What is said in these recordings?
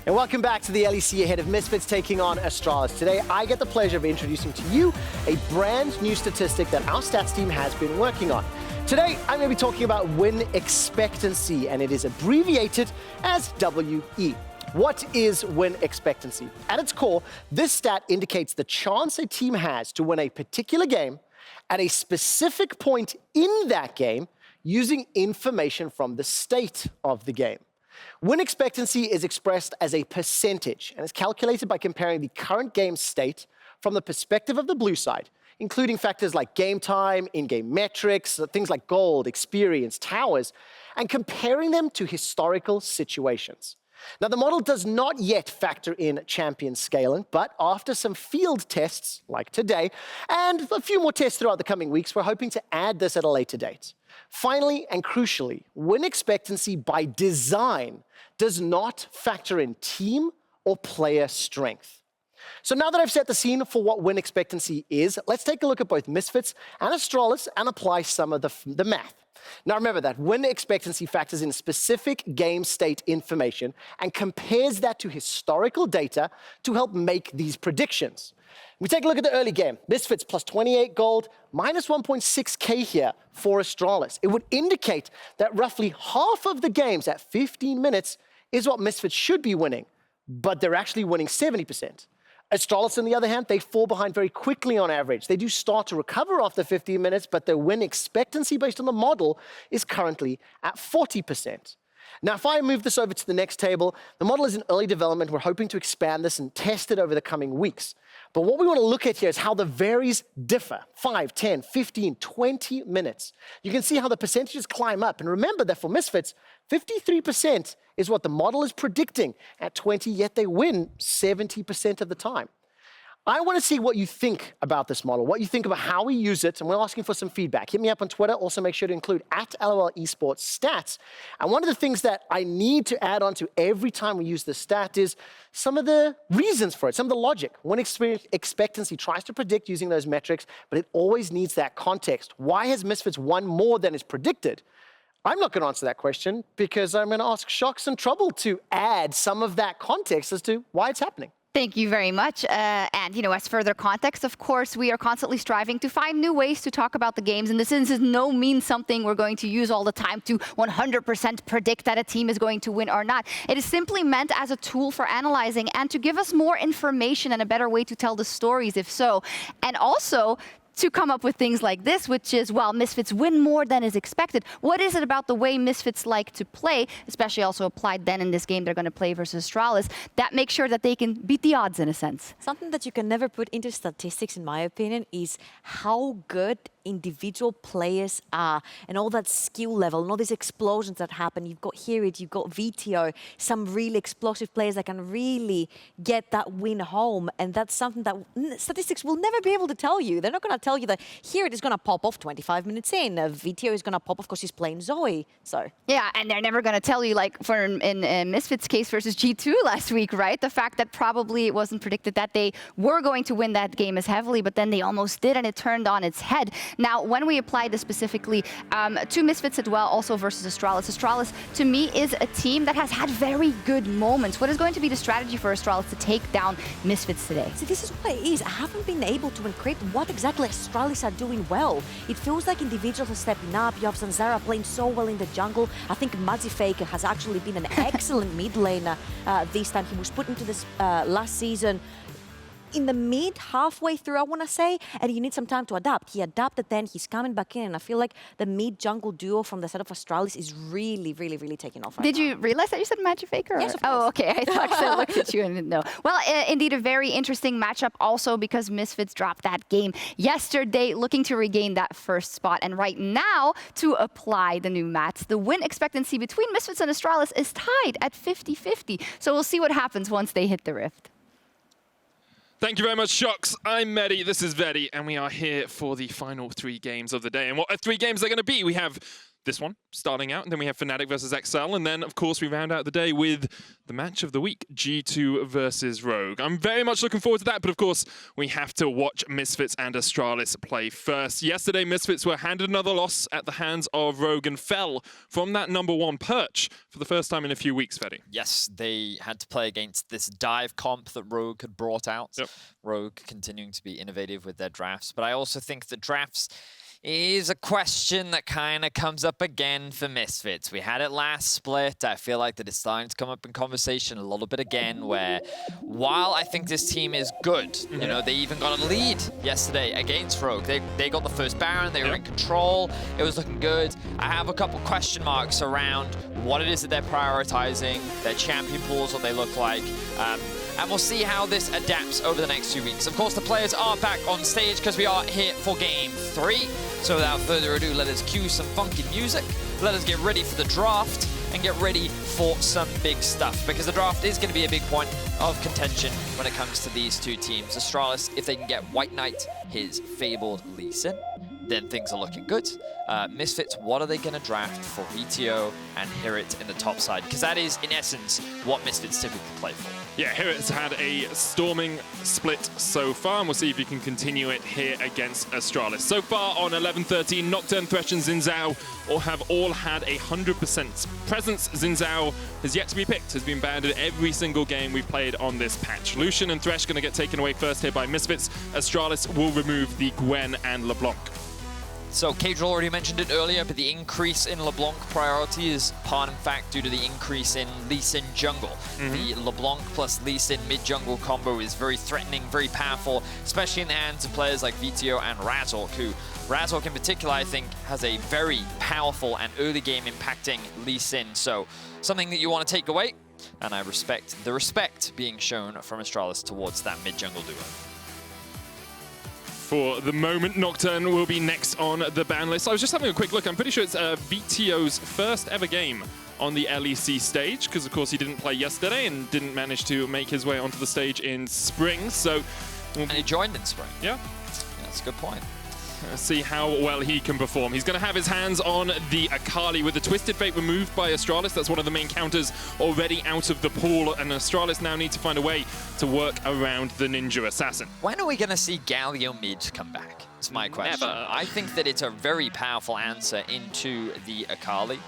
And welcome back to the LEC ahead of Misfits taking on Astralis. Today, I get the pleasure of introducing to you a brand new statistic that our stats team has been working on. Today, I'm going to be talking about win expectancy, and it is abbreviated as WE. What is win expectancy? At its core, this stat indicates the chance a team has to win a particular game at a specific point in that game using information from the state of the game. Win expectancy is expressed as a percentage and is calculated by comparing the current game state from the perspective of the blue side, including factors like game time, in-game metrics, things like gold, experience, towers, and comparing them to historical situations. Now, the model does not yet factor in champion scaling, but after some field tests, like today, and a few more tests throughout the coming weeks, we're hoping to add this at a later date. Finally, and crucially, win expectancy by design does not factor in team or player strength. So now that I've set the scene for what win expectancy is, let's take a look at both Misfits and Astralis and apply some of the math. Now remember that win expectancy factors in specific game state information and compares that to historical data to help make these predictions. We take a look at the early game. Misfits plus 28 gold, minus 1.6k here for Astralis. It would indicate that roughly half of the games at 15 minutes is what Misfits should be winning, but they're actually winning 70%. Astralis, on the other hand, they fall behind very quickly on average. They do start to recover after 15 minutes, but their win expectancy based on the model is currently at 40%. Now, if I move this over to the next table, the model is in early development. We're hoping to expand this and test it over the coming weeks. But what we want to look at here is how the varies differ, 5, 10, 15, 20 minutes. You can see how the percentages climb up. And remember that for Misfits, 53% is what the model is predicting at 20, yet they win 70% of the time. I want to see what you think about this model, what you think about how we use it, and we're asking for some feedback. Hit me up on Twitter. Also, make sure to include @LOL Esports stats. And one of the things that I need to add on to every time we use this stat is some of the reasons for it, some of the logic. Win expectancy tries to predict using those metrics, but it always needs that context. Why has Misfits won more than is predicted? I'm not going to answer that question because I'm going to ask Shocks and Trouble to add some of that context as to why it's happening. Thank you very much. And, as further context, of course, we are constantly striving to find new ways to talk about the games. And this is no means something we're going to use all the time to 100% predict that a team is going to win or not. It is simply meant as a tool for analyzing and to give us more information and a better way to tell the stories, if so. And also, to come up with things like this, which is, well, Misfits win more than is expected. What is it about the way Misfits like to play, especially also applied then in this game they're going to play versus Astralis, that makes sure that they can beat the odds in a sense? Something that you can never put into statistics, in my opinion, is how good individual players are and all that skill level and all these explosions that happen. You've got HiRit, you've got Vetheo, some really explosive players that can really get that win home, and that's something that statistics will never be able to tell you. They're not going to tell you that HiRit is going to pop off 25 minutes in, Vetheo is going to pop off because he's playing Zoe. So yeah, and they're never going to tell you, like for in Misfits' case versus G2 last week, right? The fact that probably it wasn't predicted that they were going to win that game as heavily, but then they almost did, and it turned on its head. Now, when we apply this specifically to Misfits as well, also versus Astralis, Astralis, to me, is a team that has had very good moments. What is going to be the strategy for Astralis to take down Misfits today? See, this is what it is. I haven't been able to encrypt what exactly Astralis are doing well. It feels like individuals are stepping up. You have Zanzarah playing so well in the jungle. I think Magifelix has actually been an excellent mid laner this time. He was put into this last season in the mid, halfway through, I want to say, and you need some time to adapt. He adapted then, he's coming back in, and I feel like the mid-jungle duo from the side of Astralis is really, really, really taking off right Did now. you realize that you said Magifelix? Yes, of course. Oh, okay. I thought I looked at you and didn't know. Well, indeed, a very interesting matchup also because Misfits dropped that game yesterday, looking to regain that first spot. And right now, to apply the new mats, the win expectancy between Misfits and Astralis is tied at 50-50. So we'll see what happens once they hit the rift. Thank you very much, Shocks. I'm Medi, this is Vedi, and we are here for the final 3 games of the day. And what 3 games are going to be? We have this one starting out, and then we have Fnatic versus XL, and then of course we round out the day with the match of the week, G2 versus Rogue. I'm very much looking forward to that, but of course we have to watch Misfits and Astralis play first. Yesterday, Misfits were handed another loss at the hands of Rogue and fell from that #1 perch for the first time in a few weeks, Fedi. Yes, they had to play against this dive comp that Rogue had brought out. Yep. Rogue continuing to be innovative with their drafts, but I also think that drafts is a question that kind of comes up again for Misfits. We had it last split. I feel like that it's starting to come up in conversation a little bit again, where while I think this team is good, you know, they even got a lead yesterday against Rogue. They got the first Baron, they were in control, it was looking good. I have a couple question marks around what it is that they're prioritizing, their champion pools, what they look like. And we'll see how this adapts over the next 2 weeks. Of course, the players are back on stage because we are here for Game 3. So without further ado, let us cue some funky music. Let us get ready for the draft and get ready for some big stuff, because the draft is going to be a big point of contention when it comes to these two teams. Astralis, if they can get WhiteKnight, his fabled Lee Sin, then things are looking good. Misfits, what are they going to draft for Vetheo and HiRit in the top side? Because that is, in essence, what Misfits typically play for. Yeah, HiRit's had a storming split so far, and we'll see if you can continue it here against Astralis. So far on 11-13, Nocturne, Thresh, and XinZhao have all had 100% presence. XinZhao has yet to be picked, has been banned in every single game we've played on this patch. Lucian and Thresh going to get taken away first here by Misfits. Astralis will remove the Gwen and LeBlanc. So Cadril already mentioned it earlier, but the increase in LeBlanc priority is part, in fact, due to the increase in Lee Sin jungle. The LeBlanc plus Lee Sin mid-jungle combo is very threatening, very powerful, especially in the hands of players like Vetheo and Razork, who Razork in particular, I think, has a very powerful and early game impacting Lee Sin. So something that you want to take away, and I respect the respect being shown from Astralis towards that mid-jungle duo. For the moment, Nocturne will be next on the ban list. I was just having a quick look. I'm pretty sure it's Veteo's first ever game on the LEC stage, because of course he didn't play yesterday and didn't manage to make his way onto the stage in spring. So, and he joined in spring. Yeah, that's a good point. Let's see how well he can perform. He's going to have his hands on the Akali with the Twisted Fate removed by Astralis. That's one of the main counters already out of the pool, and Astralis now need to find a way to work around the Ninja Assassin. When are we going to see Galio mid come back? That's my question. Never. I think that it's a very powerful answer into the Akali.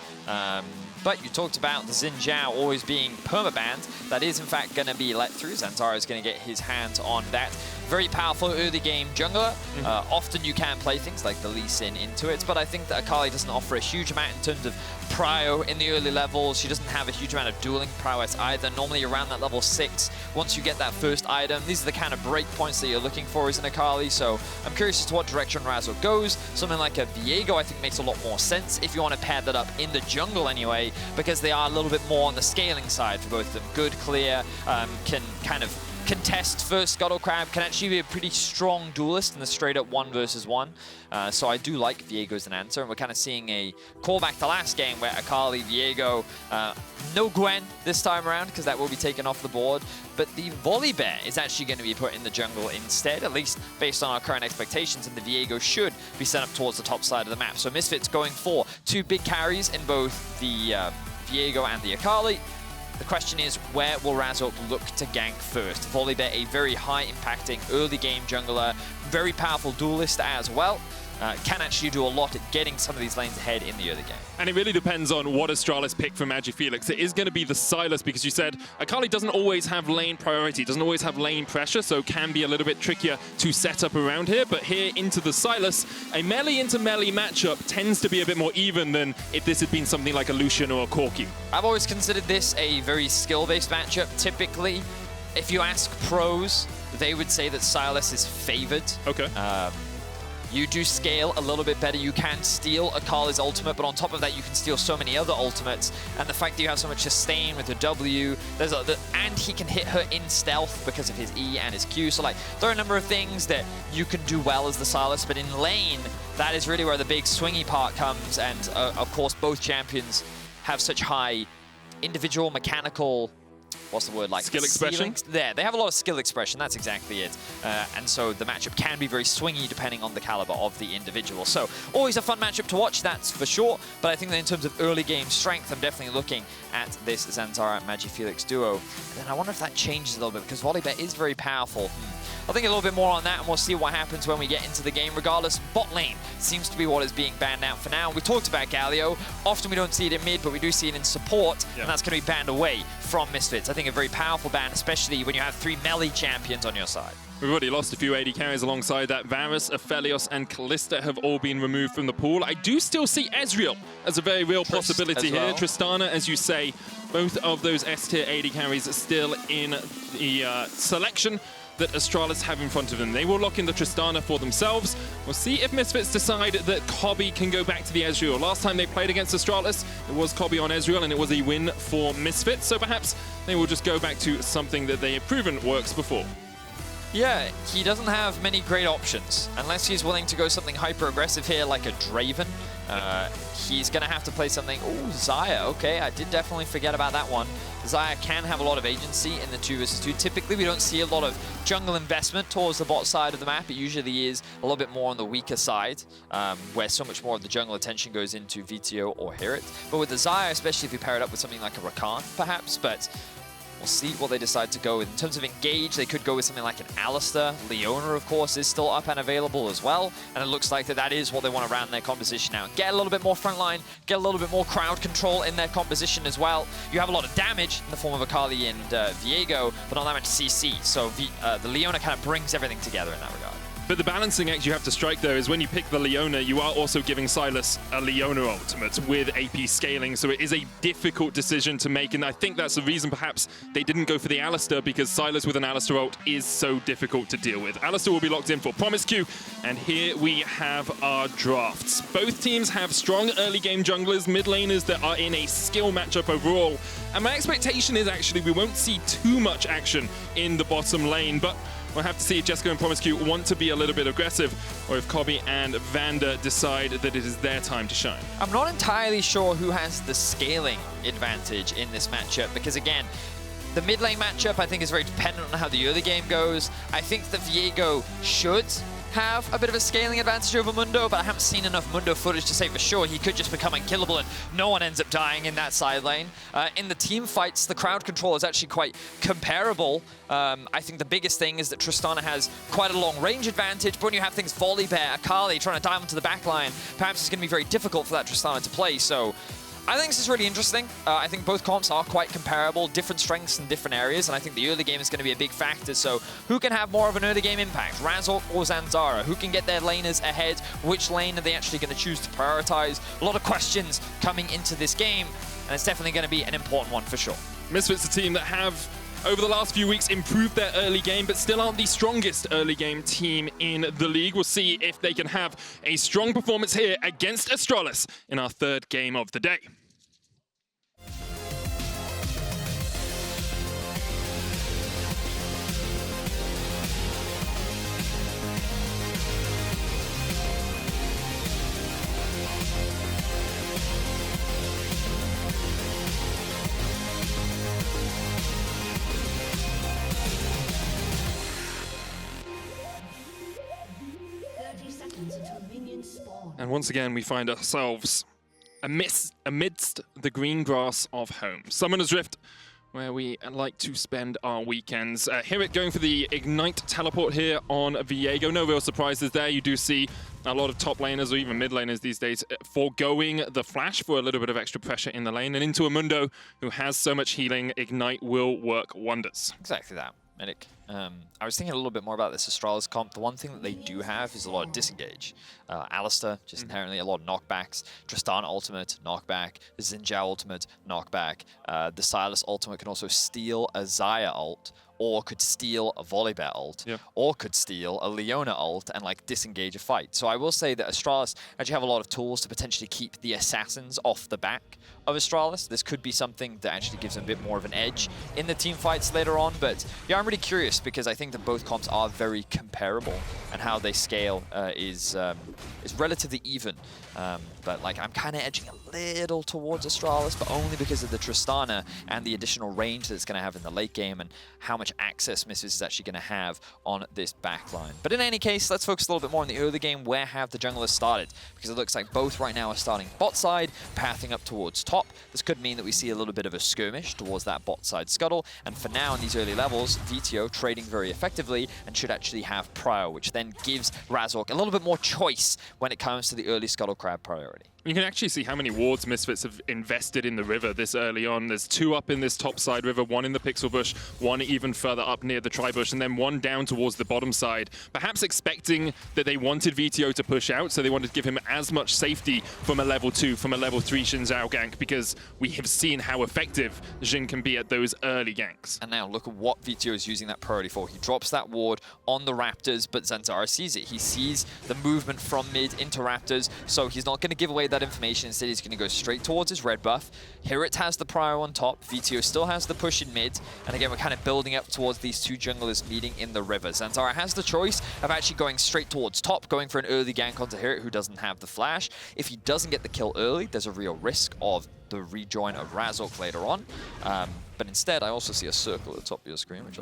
But you talked about the XinZhao always being permabanned. That is, in fact, going to be let through. Zanzarah is going to get his hands on that. Very powerful early game jungler. Often you can play things like the Lee Sin into it, but I think that Akali doesn't offer a huge amount in terms of prio in the early levels. She doesn't have a huge amount of dueling prowess either. Normally around that level 6, once you get that first item, these are the kind of break points that you're looking for as an Akali. So I'm curious as to what direction Razork goes. Something like a Viego I think makes a lot more sense if you want to pair that up in the jungle anyway, because they are a little bit more on the scaling side for both of them. Good, clear, can kind of contest first Scuttle Crab, can actually be a pretty strong duelist in the straight up 1 versus 1. So I do like Viego as an answer, and we're kind of seeing a callback to last game where Akali, Viego, no Gwen this time around because that will be taken off the board, but the Volibear is actually going to be put in the jungle instead, at least based on our current expectations, and the Viego should be sent up towards the top side of the map. So Misfits going for 2 big carries in both the Viego and the Akali. The question is, where will Razork look to gank first? Volibear, a very high-impacting early-game jungler, very powerful duelist as well. Can actually do a lot at getting some of these lanes ahead in the early game. And it really depends on what Astralis pick for Magifelix. It is going to be the Sylas, because you said Akali doesn't always have lane priority, doesn't always have lane pressure, so can be a little bit trickier to set up around here. But here into the Sylas, a melee into melee matchup tends to be a bit more even than if this had been something like a Lucian or a Corki. I've always considered this a very skill-based matchup. Typically, if you ask pros, they would say that Sylas is favored. Okay. You do scale a little bit better. You can steal Akali's ultimate, but on top of that, you can steal so many other ultimates. And the fact that you have so much sustain with the W, and he can hit her in stealth because of his E and his Q. So like, there are a number of things that you can do well as the Sylas, but in lane, that is really where the big swingy part comes. And of course, both champions have such high individual mechanical what's the word, like skill expression? There, they have a lot of skill expression, that's exactly it. And so the matchup can be very swingy depending on the caliber of the individual. So always a fun matchup to watch, that's for sure. But I think that in terms of early game strength, I'm definitely looking at this Zanzarah Magifelix duo. And then I wonder if that changes a little bit because Volibear is very powerful. I'll think a little bit more on that and we'll see what happens when we get into the game. Regardless, bot lane seems to be what is being banned out for now. We talked about Galio. Often we don't see it in mid, but we do see it in support, and that's going to be banned away from Misfits. I think a very powerful ban, especially when you have 3 melee champions on your side. We've already lost a few AD carries alongside that. Varus, Aphelios, and Kalista have all been removed from the pool. I do still see Ezreal as a very real possibility here. Tristana, as you say, both of those S-tier AD carries are still in the selection that Astralis have in front of them. They will lock in the Tristana for themselves. We'll see if Misfits decide that Kobbe can go back to the Ezreal. Last time they played against Astralis, it was Kobbe on Ezreal, and it was a win for Misfits. So perhaps they will just go back to something that they have proven works before. Yeah, he doesn't have many great options. Unless he's willing to go something hyper-aggressive here, like a Draven. He's going to have to play something... Ooh, Xayah. Okay, I did definitely forget about that one. Xayah can have a lot of agency in the 2 versus 2. Typically, we don't see a lot of jungle investment towards the bot side of the map. It usually is a little bit more on the weaker side, where so much more of the jungle attention goes into Vetheo or HiRit. But with the Xayah, especially if you pair it up with something like a Rakan, perhaps, but... we'll see what they decide to go with. In terms of engage, they could go with something like an Alistar. Leona, of course, is still up and available as well. And it looks like that is what they want to round their composition out. Get a little bit more frontline, get a little bit more crowd control in their composition as well. You have a lot of damage in the form of Akali and Viego, but not that much CC. So the Leona kind of brings everything together in that regard. But the balancing act you have to strike there is when you pick the Leona, you are also giving Sylas a Leona ultimate with AP scaling, so it is a difficult decision to make, and I think that's the reason perhaps they didn't go for the Alistar, because Sylas with an Alistar ult is so difficult to deal with. Alistar will be locked in for promisq, and here we have our drafts. Both teams have strong early game junglers, mid laners that are in a skill matchup overall, and my expectation is actually we won't see too much action in the bottom lane, but we'll have to see if Jeskla and promisq want to be a little bit aggressive, or if Kobbe and Vander decide that it is their time to shine. I'm not entirely sure who has the scaling advantage in this matchup, because again, the mid lane matchup I think is very dependent on how the early game goes. I think the Viego should have a bit of a scaling advantage over Mundo, but I haven't seen enough Mundo footage to say for sure he could just become unkillable and no one ends up dying in that side lane. In the team fights, the crowd control is actually quite comparable. I think the biggest thing is that Tristana has quite a long range advantage, but when you have things Volibear, Akali trying to dive into the back line, perhaps it's going to be very difficult for that Tristana to play. So I think this is really interesting. I think both comps are quite comparable, different strengths in different areas, and I think the early game is going to be a big factor. So who can have more of an early game impact? Razork or Zanzarah? Who can get their laners ahead? Which lane are they actually going to choose to prioritize? A lot of questions coming into this game, and it's definitely going to be an important one for sure. Misfits, a team that have over the last few weeks improved their early game, but still aren't the strongest early game team in the league. We'll see if they can have a strong performance here against Astralis in our third game of the day. And once again, we find ourselves amidst the green grass of home. Summoner's Rift, where we like to spend our weekends. HiRit going for the Ignite teleport here on Viego. No real surprises there. You do see a lot of top laners or even mid laners these days foregoing the flash for a little bit of extra pressure in the lane. And into a Mundo who has so much healing, Ignite will work wonders. Exactly that. Medic. I was thinking a little bit more about this Astralis comp. The one thing that they do have is a lot of disengage. Alistar, just inherently a lot of knockbacks. Tristana ultimate, knockback. The XinZhao ultimate, knockback. The Sylas ultimate can also steal a Xayah ult, or could steal a Volibear ult, or could steal a Leona ult and like disengage a fight. So I will say that Astralis actually have a lot of tools to potentially keep the assassins off the back of Astralis. This could be something that actually gives them a bit more of an edge in the team fights later on. But yeah, I'm really curious because I think that both comps are very comparable. and how they scale is relatively even. But like I'm kind of edging a little towards Astralis, but only because of the Tristana and the additional range that it's going to have in the late game and how much access Misfits is actually going to have on this backline. But in any case, let's focus a little bit more on the early game. Where have the junglers started? Because it looks like both right now are starting bot side, pathing up towards top. This could mean that we see a little bit of a skirmish towards that bot side scuttle. And for now, in these early levels, Vetheo trading very effectively and should actually have prio, which then gives Razork a little bit more choice when it comes to the early scuttle crab priority. You can actually see how many wards Misfits have invested in the river this early on. There's 2 up in this top side river, 1 in the pixel bush, 1 even further up near the tri-bush, and then 1 down towards the bottom side. Perhaps expecting that they wanted Vetheo to push out, so they wanted to give him as much safety from a level 2, from a level 3 XinZhao gank, because we have seen how effective Xin can be at those early ganks. And now look at what Vetheo is using that priority for. He drops that ward on the Raptors, but Zanzarah sees it. He sees the movement from mid into Raptors, so he's not going to give away that information. Instead, he's going to go straight towards his red buff. HiRit has the prio on top. Vetheo still has the push in mid. And again, we're kind of building up towards these 2 junglers meeting in the river. Zanzarah has the choice of actually going straight towards top, going for an early gank onto HiRit, who doesn't have the flash. If he doesn't get the kill early, there's a real risk of the rejoin of Razork later on. But instead, I also see a circle at the top of your screen, which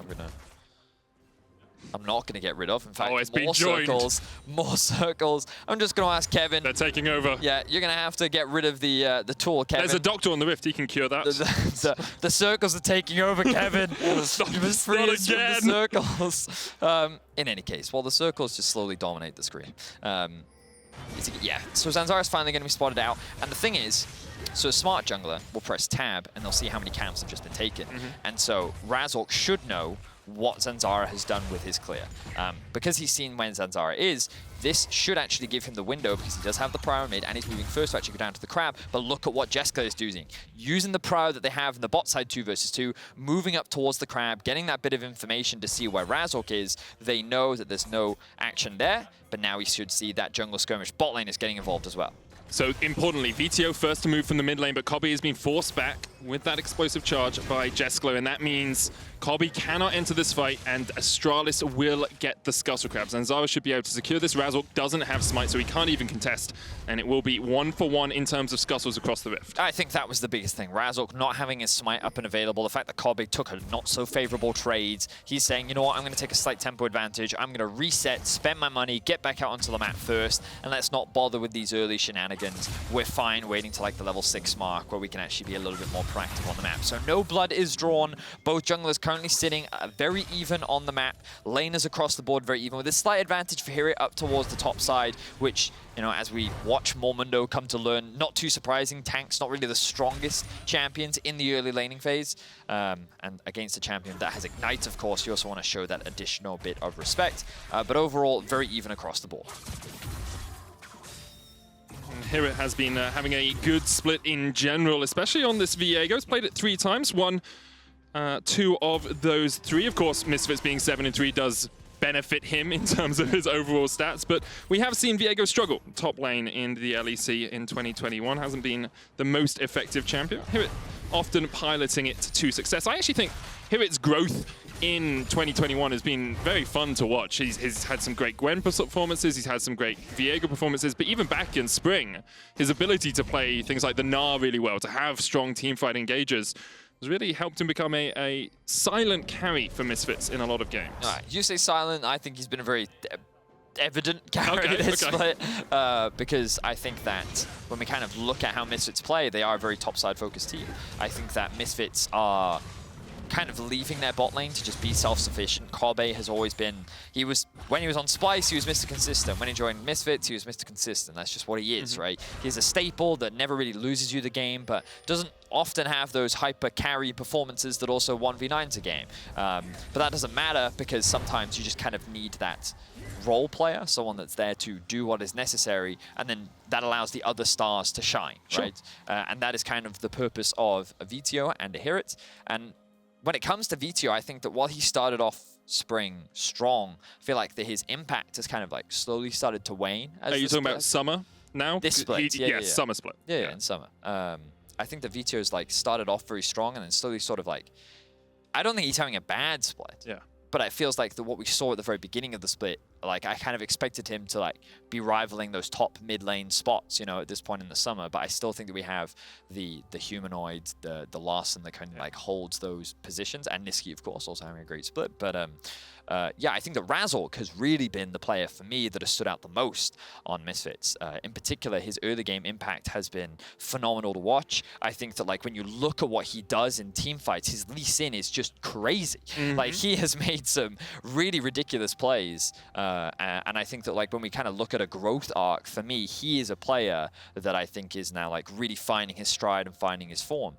I'm not going to get rid of. In fact, more circles. I'm just going to ask Kevin. They're taking over. Yeah, you're going to have to get rid of the tool, Kevin. There's a doctor on the rift. He can cure that. The circles are taking over, Kevin. You must freeze the circles. In any case, while the circles just slowly dominate the screen. Yeah, so Zanzarah's finally going to be spotted out. And the thing is, so a smart jungler will press tab, and they'll see how many camps have just been taken. And so Razork should know what Zanzarah has done with his clear. Because he's seen when Zanzarah is, this should actually give him the window because he does have the prio mid and he's moving first to actually go down to the crab. But look at what Jeskla is doing. Using the prio that they have in the bot side 2 versus 2, moving up towards the crab, getting that bit of information to see where Razork is. They know that there's no action there, but now we should see that jungle skirmish. Bot lane is getting involved as well. So importantly, Vetheo first to move from the mid lane, but Kobbe has been forced back with that explosive charge by Jeskla, and that means Kobbe cannot enter this fight, and Astralis will get the Scuttle Crab. Zanzarah should be able to secure this. Razork doesn't have Smite, so he can't even contest, and it will be 1-for-1 in terms of Scuttles across the Rift. I think that was the biggest thing. Razork not having his Smite up and available, the fact that Kobbe took a not-so-favorable trade. He's saying, you know what, I'm going to take a slight tempo advantage. I'm going to reset, spend my money, get back out onto the map first, and let's not bother with these early shenanigans. We're fine waiting to like the level 6 mark where we can actually be a little bit more proactive on the map. So no blood is drawn. Both junglers currently sitting very even on the map. Laners across the board very even, with a slight advantage for HiRit up towards the top side, which, you know, as we watch more Mundo come to learn, not too surprising. Tank's not really the strongest champions in the early laning phase. And against a champion that has Ignite, of course, you also want to show that additional bit of respect. But overall, very even across the board. HiRit has been having a good split in general, especially on this Viego. He's played it 3 times, won 2 of those 3. Of course, Misfits being 7-3 does benefit him in terms of his overall stats, but we have seen Viego struggle. Top lane in the LEC in 2021 hasn't been the most effective champion. HiRit often piloting it to success. I actually think HiRit's growth in 2021 has been very fun to watch. He's had some great Gwen performances, he's had some great Viego performances, but even back in spring, his ability to play things like the Gnar really well, to have strong teamfight engages, has really helped him become a silent carry for Misfits in a lot of games. All right, you say silent, I think he's been a very evident carry this split, because I think that when we kind of look at how Misfits play, they are a very top-side focused team. I think that Misfits are kind of leaving their bot lane to just be self-sufficient. Kobbe has always been, when he was on Splice, he was Mr. Consistent. When he joined Misfits, he was Mr. Consistent. That's just what he is, right? He's a staple that never really loses you the game, but doesn't often have those hyper carry performances that also 1v9s a game. But that doesn't matter because sometimes you just kind of need that role player, someone that's there to do what is necessary, and then that allows the other stars to shine, right? And that is kind of the purpose of a Vetheo and a HiRit. And when it comes to Vetheo, I think that while he started off spring strong, I feel like that his impact has kind of like slowly started to wane. Are you talking about summer now? This split, yeah, summer split. Yeah, in summer. I think that Veteo's like started off very strong and then slowly sort of like, I don't think he's having a bad split. Yeah. But it feels like what we saw at the very beginning of the split like I kind of expected him to like be rivaling those top mid lane spots, you know, at this point in the summer. But I still think that we have the humanoid, the Larson that kind of like holds those positions, and Niski of course also having a great split. But yeah, I think that Razork has really been the player for me that has stood out the most on Misfits. In particular, his early game impact has been phenomenal to watch. I think that like when you look at what he does in team fights, his Lee Sin is just crazy. Like he has made some really ridiculous plays, and I think that like when we kind of look at a growth arc, for me, he is a player that I think is now like really finding his stride and finding his form.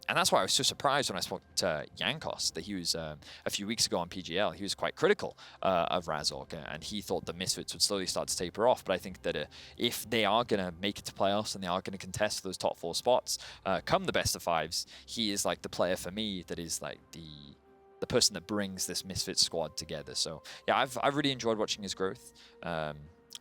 And that's why I was so surprised when I spoke to Yankos that he was a few weeks ago on PGL. He was quite critical of Razork, and he thought the Misfits would slowly start to taper off. But I think that if they are going to make it to playoffs and they are going to contest those top 4 spots, come the best of 5s, he is like the player for me that is like the person that brings this Misfits squad together. So yeah, I've really enjoyed watching his growth.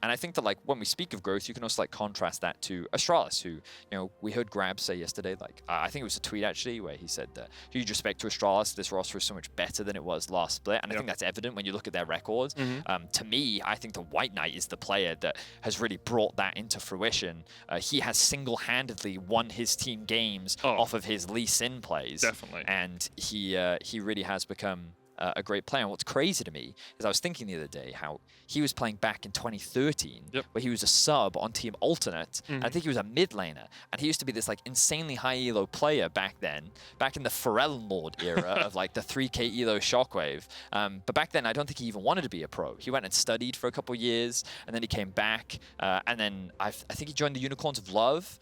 And I think that like when we speak of growth, you can also like contrast that to Astralis, who, you know, we heard Grab say yesterday, like I think it was a tweet actually where he said that huge respect to Astralis, this roster is so much better than it was last split. And I think that's evident when you look at their records. To me, I think the WhiteKnight is the player that has really brought that into fruition. He has single-handedly won his team games off of his Lee Sin plays. Definitely. And he really has become a great player. And what's crazy to me is I was thinking the other day how he was playing back in 2013, where he was a sub on Team Alternate. I think he was a mid laner, and he used to be this like insanely high elo player back then, back in the Pharrell Lord era of like the 3k elo Shockwave. But back then, I don't think he even wanted to be a pro. He went and studied for a couple years, and then he came back, and then I think he joined the Unicorns of Love.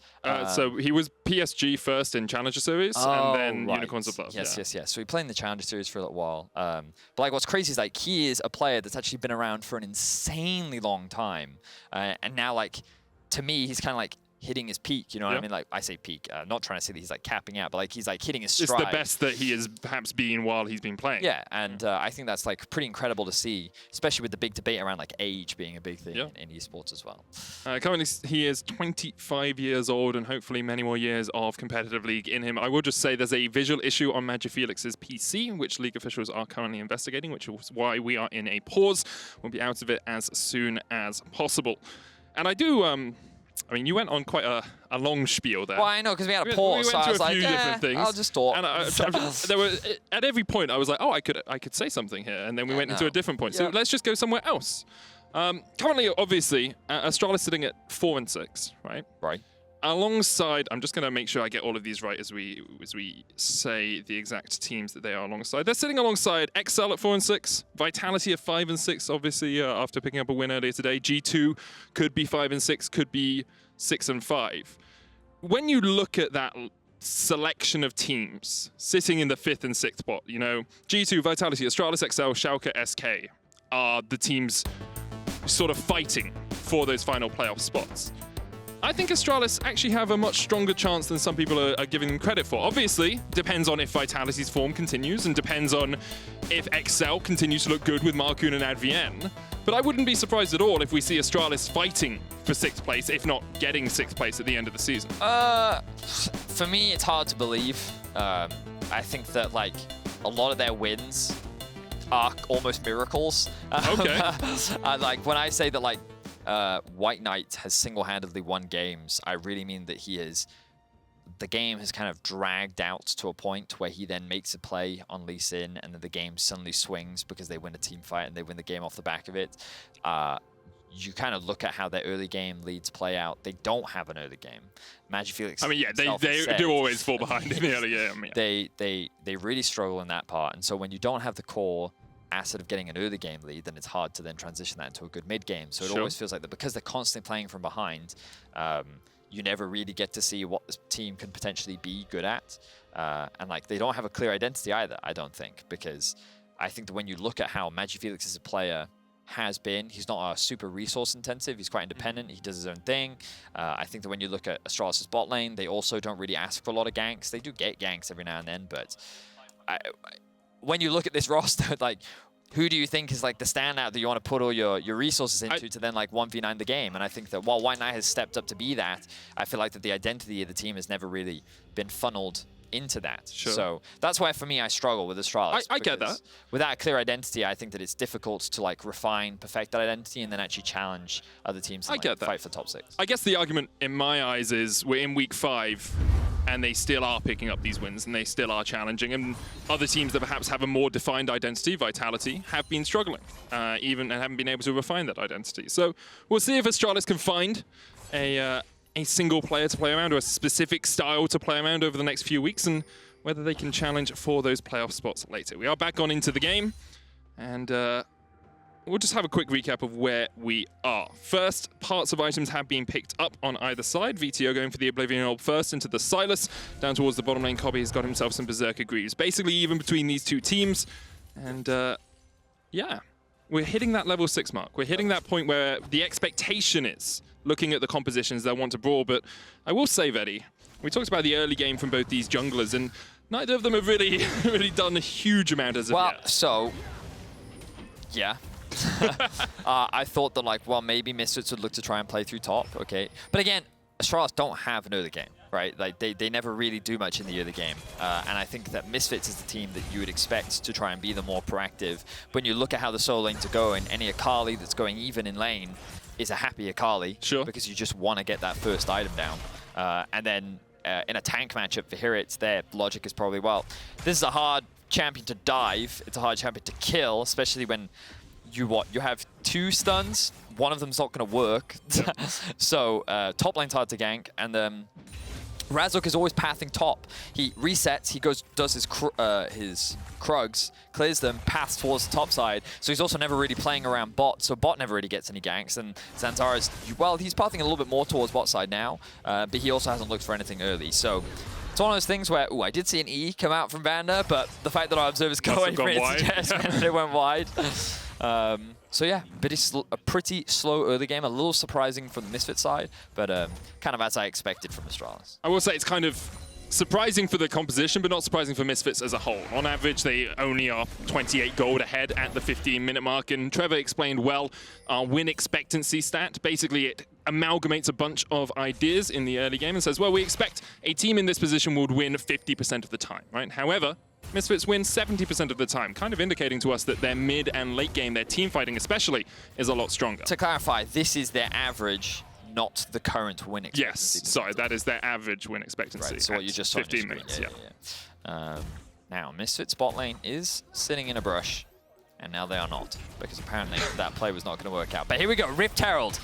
So he was PSG first in Challenger Series, and then Unicorns of Love. Yes. So he played in the Challenger Series for a little while. But like what's crazy is like he is a player that's actually been around for an insanely long time, and now like to me he's kind of like hitting his peak, you know what I mean? Like I say peak, not trying to say that he's like capping out, but like he's like hitting his stride. It's the best that he has perhaps been while he's been playing. Yeah, and I think that's like pretty incredible to see, especially with the big debate around like age being a big thing in esports as well. Currently he is 25 years old and hopefully many more years of competitive league in him. I will just say there's a visual issue on Magifelix's PC, which league officials are currently investigating, which is why we are in a pause. We'll be out of it as soon as possible. And I do, I mean, you went on quite a long spiel there. Well, I know, because we had a pause, we went so I was to a like, few different things. I'll just talk. And there were, at every point, I was like, oh, I could say something here. And then we went into a different point. So let's just go somewhere else. Currently, obviously, Astralis sitting at 4 and 6, right? Right. Alongside, I'm just going to make sure I get all of these right as we say the exact teams that they are alongside. They're sitting alongside XL at 4 and 6, Vitality at 5 and 6, obviously, after picking up a win earlier today. G2 could be 5 and 6, could be 6 and 5. When you look at that selection of teams sitting in the 5th and 6th spot, you know, G2, Vitality, Astralis, XL, Schalke, SK are the teams sort of fighting for those final playoff spots. I think Astralis actually have a much stronger chance than some people are giving them credit for. Obviously, depends on if Vitality's form continues and depends on if XL continues to look good with Markoon and Advienne. But I wouldn't be surprised at all if we see Astralis fighting for 6th place, if not getting 6th place at the end of the season. For me, it's hard to believe. I think that like a lot of their wins are almost miracles. Okay. Like when I say that like WhiteKnight has single-handedly won games, I really mean that the game has kind of dragged out to a point where he then makes a play on Lee Sin and then the game suddenly swings because they win a team fight and they win the game off the back of it. You kind of look at how their early game leads play out. They don't have an early game. Magifelix. I mean, yeah, they do always fall behind in the early game. Yeah. They really struggle in that part. And so when you don't have the core asset of getting an early game lead, then it's hard to then transition that into a good mid game. So it always feels like that because they're constantly playing from behind, you never really get to see what this team can potentially be good at. And like they don't have a clear identity either, I don't think, because I think that when you look at how Magifelix as a player has been, he's not super resource intensive, he's quite independent, he does his own thing. I think that when you look at Astralis' bot lane, they also don't really ask for a lot of ganks. They do get ganks every now and then, but when you look at this roster, like, who do you think is like the standout that you want to put all your resources into to then like 1v9 the game? And I think that while WhiteKnight has stepped up to be that, I feel like that the identity of the team has never really been funneled into that. Sure. So that's why, for me, I struggle with Astralis. I get that. Without a clear identity, I think that it's difficult to like refine, perfect that identity, and then actually challenge other teams and like, fight for top 6. I guess the argument in my eyes is we're in week 5, and they still are picking up these wins, and they still are challenging. And other teams that perhaps have a more defined identity, Vitality, have been struggling, even and haven't been able to refine that identity. So we'll see if Astralis can find a single player to play around, or a specific style to play around over the next few weeks, and whether they can challenge for those playoff spots later. We are back on into the game, and we'll just have a quick recap of where we are. First, parts of items have been picked up on either side. Vetheo going for the Oblivion Orb first into the Sylas. Down towards the bottom lane, Kobbe has got himself some Berserker Greaves. Basically even between these two teams. And yeah, we're hitting that level 6 mark. We're hitting that point where the expectation is, looking at the compositions they'll want to brawl. But I will say, Vedi, we talked about the early game from both these junglers, and neither of them have really, really done a huge amount as of yet. Well, so, yeah. I thought that, like, well, maybe Misfits would look to try and play through top, okay. But again, Astralis don't have an early game, right? Like, they never really do much in the early game. And I think that Misfits is the team that you would expect to try and be the more proactive. When you look at how the solo lanes are going, any Akali that's going even in lane is a happy Akali. Sure. Because you just want to get that first item down. And then in a tank matchup for HiRit, their logic is probably, well, this is a hard champion to dive. It's a hard champion to kill, especially when you have 2 stuns. One of them's not going to work. So top lane's hard to gank, and Razork is always pathing top. He resets, he goes, does his Krugs, clears them, paths towards the top side. So he's also never really playing around bot, so bot never really gets any ganks. And Zanzarah is, well, he's pathing a little bit more towards bot side now, but he also hasn't looked for anything early. So it's one of those things where, I did see an E come out from Vander, but the fact that our observers go away from it suggests that it went wide. So yeah, a pretty slow early game, a little surprising from the Misfit side, but kind of as I expected from Astralis. I will say it's kind of surprising for the composition, but not surprising for Misfits as a whole. On average, they only are 28 gold ahead at the 15-minute mark, and Trevor explained well our win expectancy stat. Basically, it amalgamates a bunch of ideas in the early game and says, well, we expect a team in this position would win 50% of the time, right? However, Misfits win 70% of the time, kind of indicating to us that their mid and late game, their team fighting especially, is a lot stronger. To clarify, this is their average, not the current win expectancy. Yes, sorry, that is their average win expectancy. Right, so what you just saw 15 minutes, yeah. Now, Misfits bot lane is sitting in a brush, and now they are not, because apparently that play was not going to work out. But here we go, Rift Herald.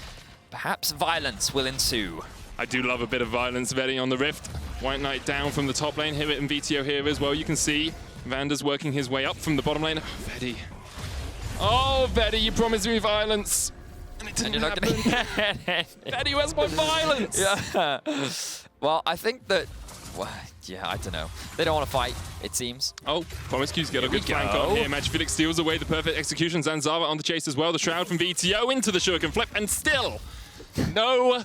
Perhaps violence will ensue. I do love a bit of violence, Vedi, on the Rift. WhiteKnight down from the top lane, HiRit and Vetheo here as well. You can see Vander's working his way up from the bottom lane. Oh, Vedi. Oh, Vedi, you promised me violence. And it didn't happen. Vedi, where's my violence? Yeah. Well, I think that, well, yeah, I don't know. They don't want to fight, it seems. Oh, promisq's got a good flank on here. Magifelix steals away the perfect execution. Zanzarah on the chase as well. The Shroud from Vetheo into the Shuriken flip, and still no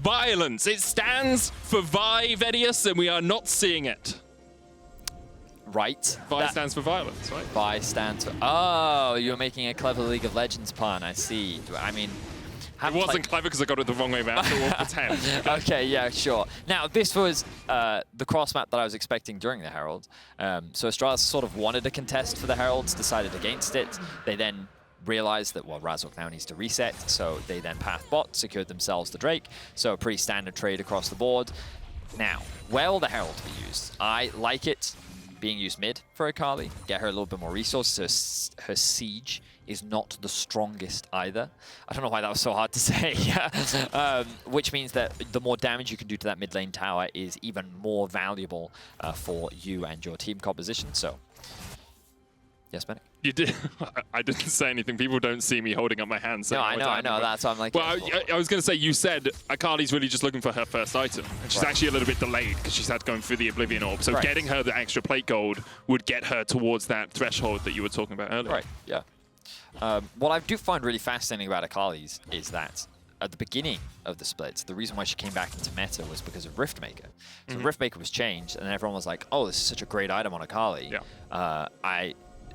violence. It stands for Vi, Vedius, and we are not seeing it. Right. Vi stands for violence, right? Vi stands for... Oh, you're making a clever League of Legends pun, I see. I mean... It wasn't clever because I got it the wrong way around, so we'll pretend. Okay, yeah, sure. Now, this was the cross map that I was expecting during the Herald. So Astralis sort of wanted a contest for the Heralds, decided against it. They then realized that, well, Razork now needs to reset, so they then path bot, secured themselves the Drake. So a pretty standard trade across the board. Now, where will the Herald be used? I like it being used mid for Akali, get her a little bit more resources. Her siege is not the strongest either. I don't know why that was so hard to say. Which means that the more damage you can do to that mid lane tower is even more valuable for you and your team composition. So, yes, Benny? You did. I didn't say anything. People don't see me holding up my hands. No, I know. That's why I'm like... Well, I was going to say, you said Akali's really just looking for her first item. And she's actually a little bit delayed because she's had to go through the Oblivion Orb. So getting her the extra plate gold would get her towards that threshold that you were talking about earlier. Right, yeah. What I do find really fascinating about Akali's is that at the beginning of the splits, the reason why she came back into meta was because of Riftmaker. So Riftmaker was changed, and everyone was like, oh, this is such a great item on Akali. Yeah.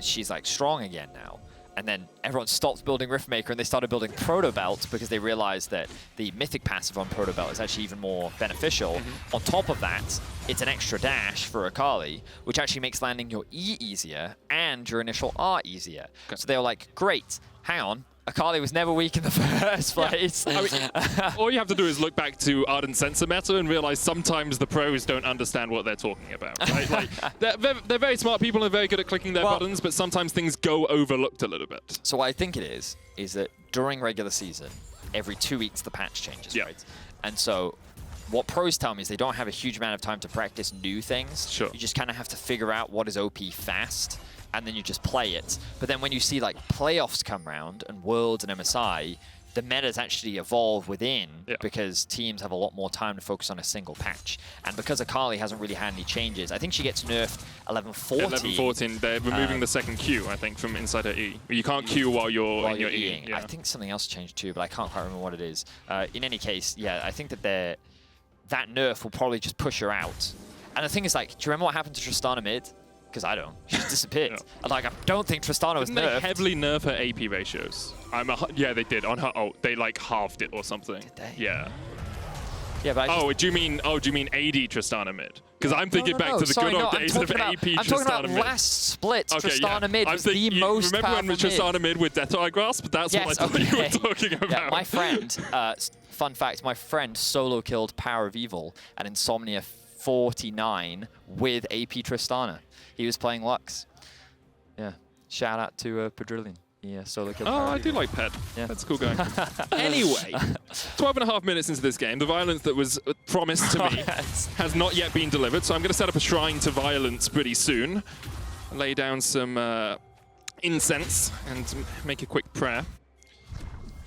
She's like strong again now. And then everyone stopped building Riftmaker and they started building Proto Belt because they realized that the Mythic passive on Proto Belt is actually even more beneficial. On top of that, it's an extra dash for Akali, which actually makes landing your E easier and your initial R easier. Okay. So they were like, great, hang on. Akali was never weak in the first place. I mean, all you have to do is look back to Ardent Sensor meta and realize sometimes the pros don't understand what they're talking about. Right? Like, they're very smart people and they're very good at clicking their buttons, but sometimes things go overlooked a little bit. So what I think it is that during regular season, every 2 weeks the patch changes, right? And so what pros tell me is they don't have a huge amount of time to practice new things. Sure. You just kind of have to figure out what is OP fast, and then you just play it. But then when you see like playoffs come around and Worlds and MSI, the metas actually evolve within because teams have a lot more time to focus on a single patch. And because Akali hasn't really had any changes, I think she gets nerfed 11-14. 11-14, they're removing the second Q, I think, from inside her E. You can't Q while you're Eing. Yeah. I think something else changed too, but I can't quite remember what it is. In any case, yeah, I think that that nerf will probably just push her out. And the thing is, like, do you remember what happened to Tristana mid? Because I don't. She just disappeared. Like, I don't think Tristana was nerfed. They heavily nerf her AP ratios. Yeah, they did. On her ult, they like halved it or something. Did they? Yeah. Yeah, but do you mean AD Tristana mid? Because I'm thinking back to the good old days of AP Tristana mid. I'm talking about last split. Tristana mid was the most powerful Remember when Tristana mid with Vetheo grasp? That's what I thought you were talking about. Yeah, my friend, fun fact, my friend solo killed Power of Evil at Insomnia 49 with AP Tristana. He was playing Lux. Yeah, shout out to Pedrillion. Yeah, solo killed Power I of do Evil. like Ped. Yeah. That's a cool guy. Anyway, 12.5 minutes into this game, the violence that was promised to me has not yet been delivered, so I'm going to set up a shrine to violence pretty soon. Lay down some incense and make a quick prayer.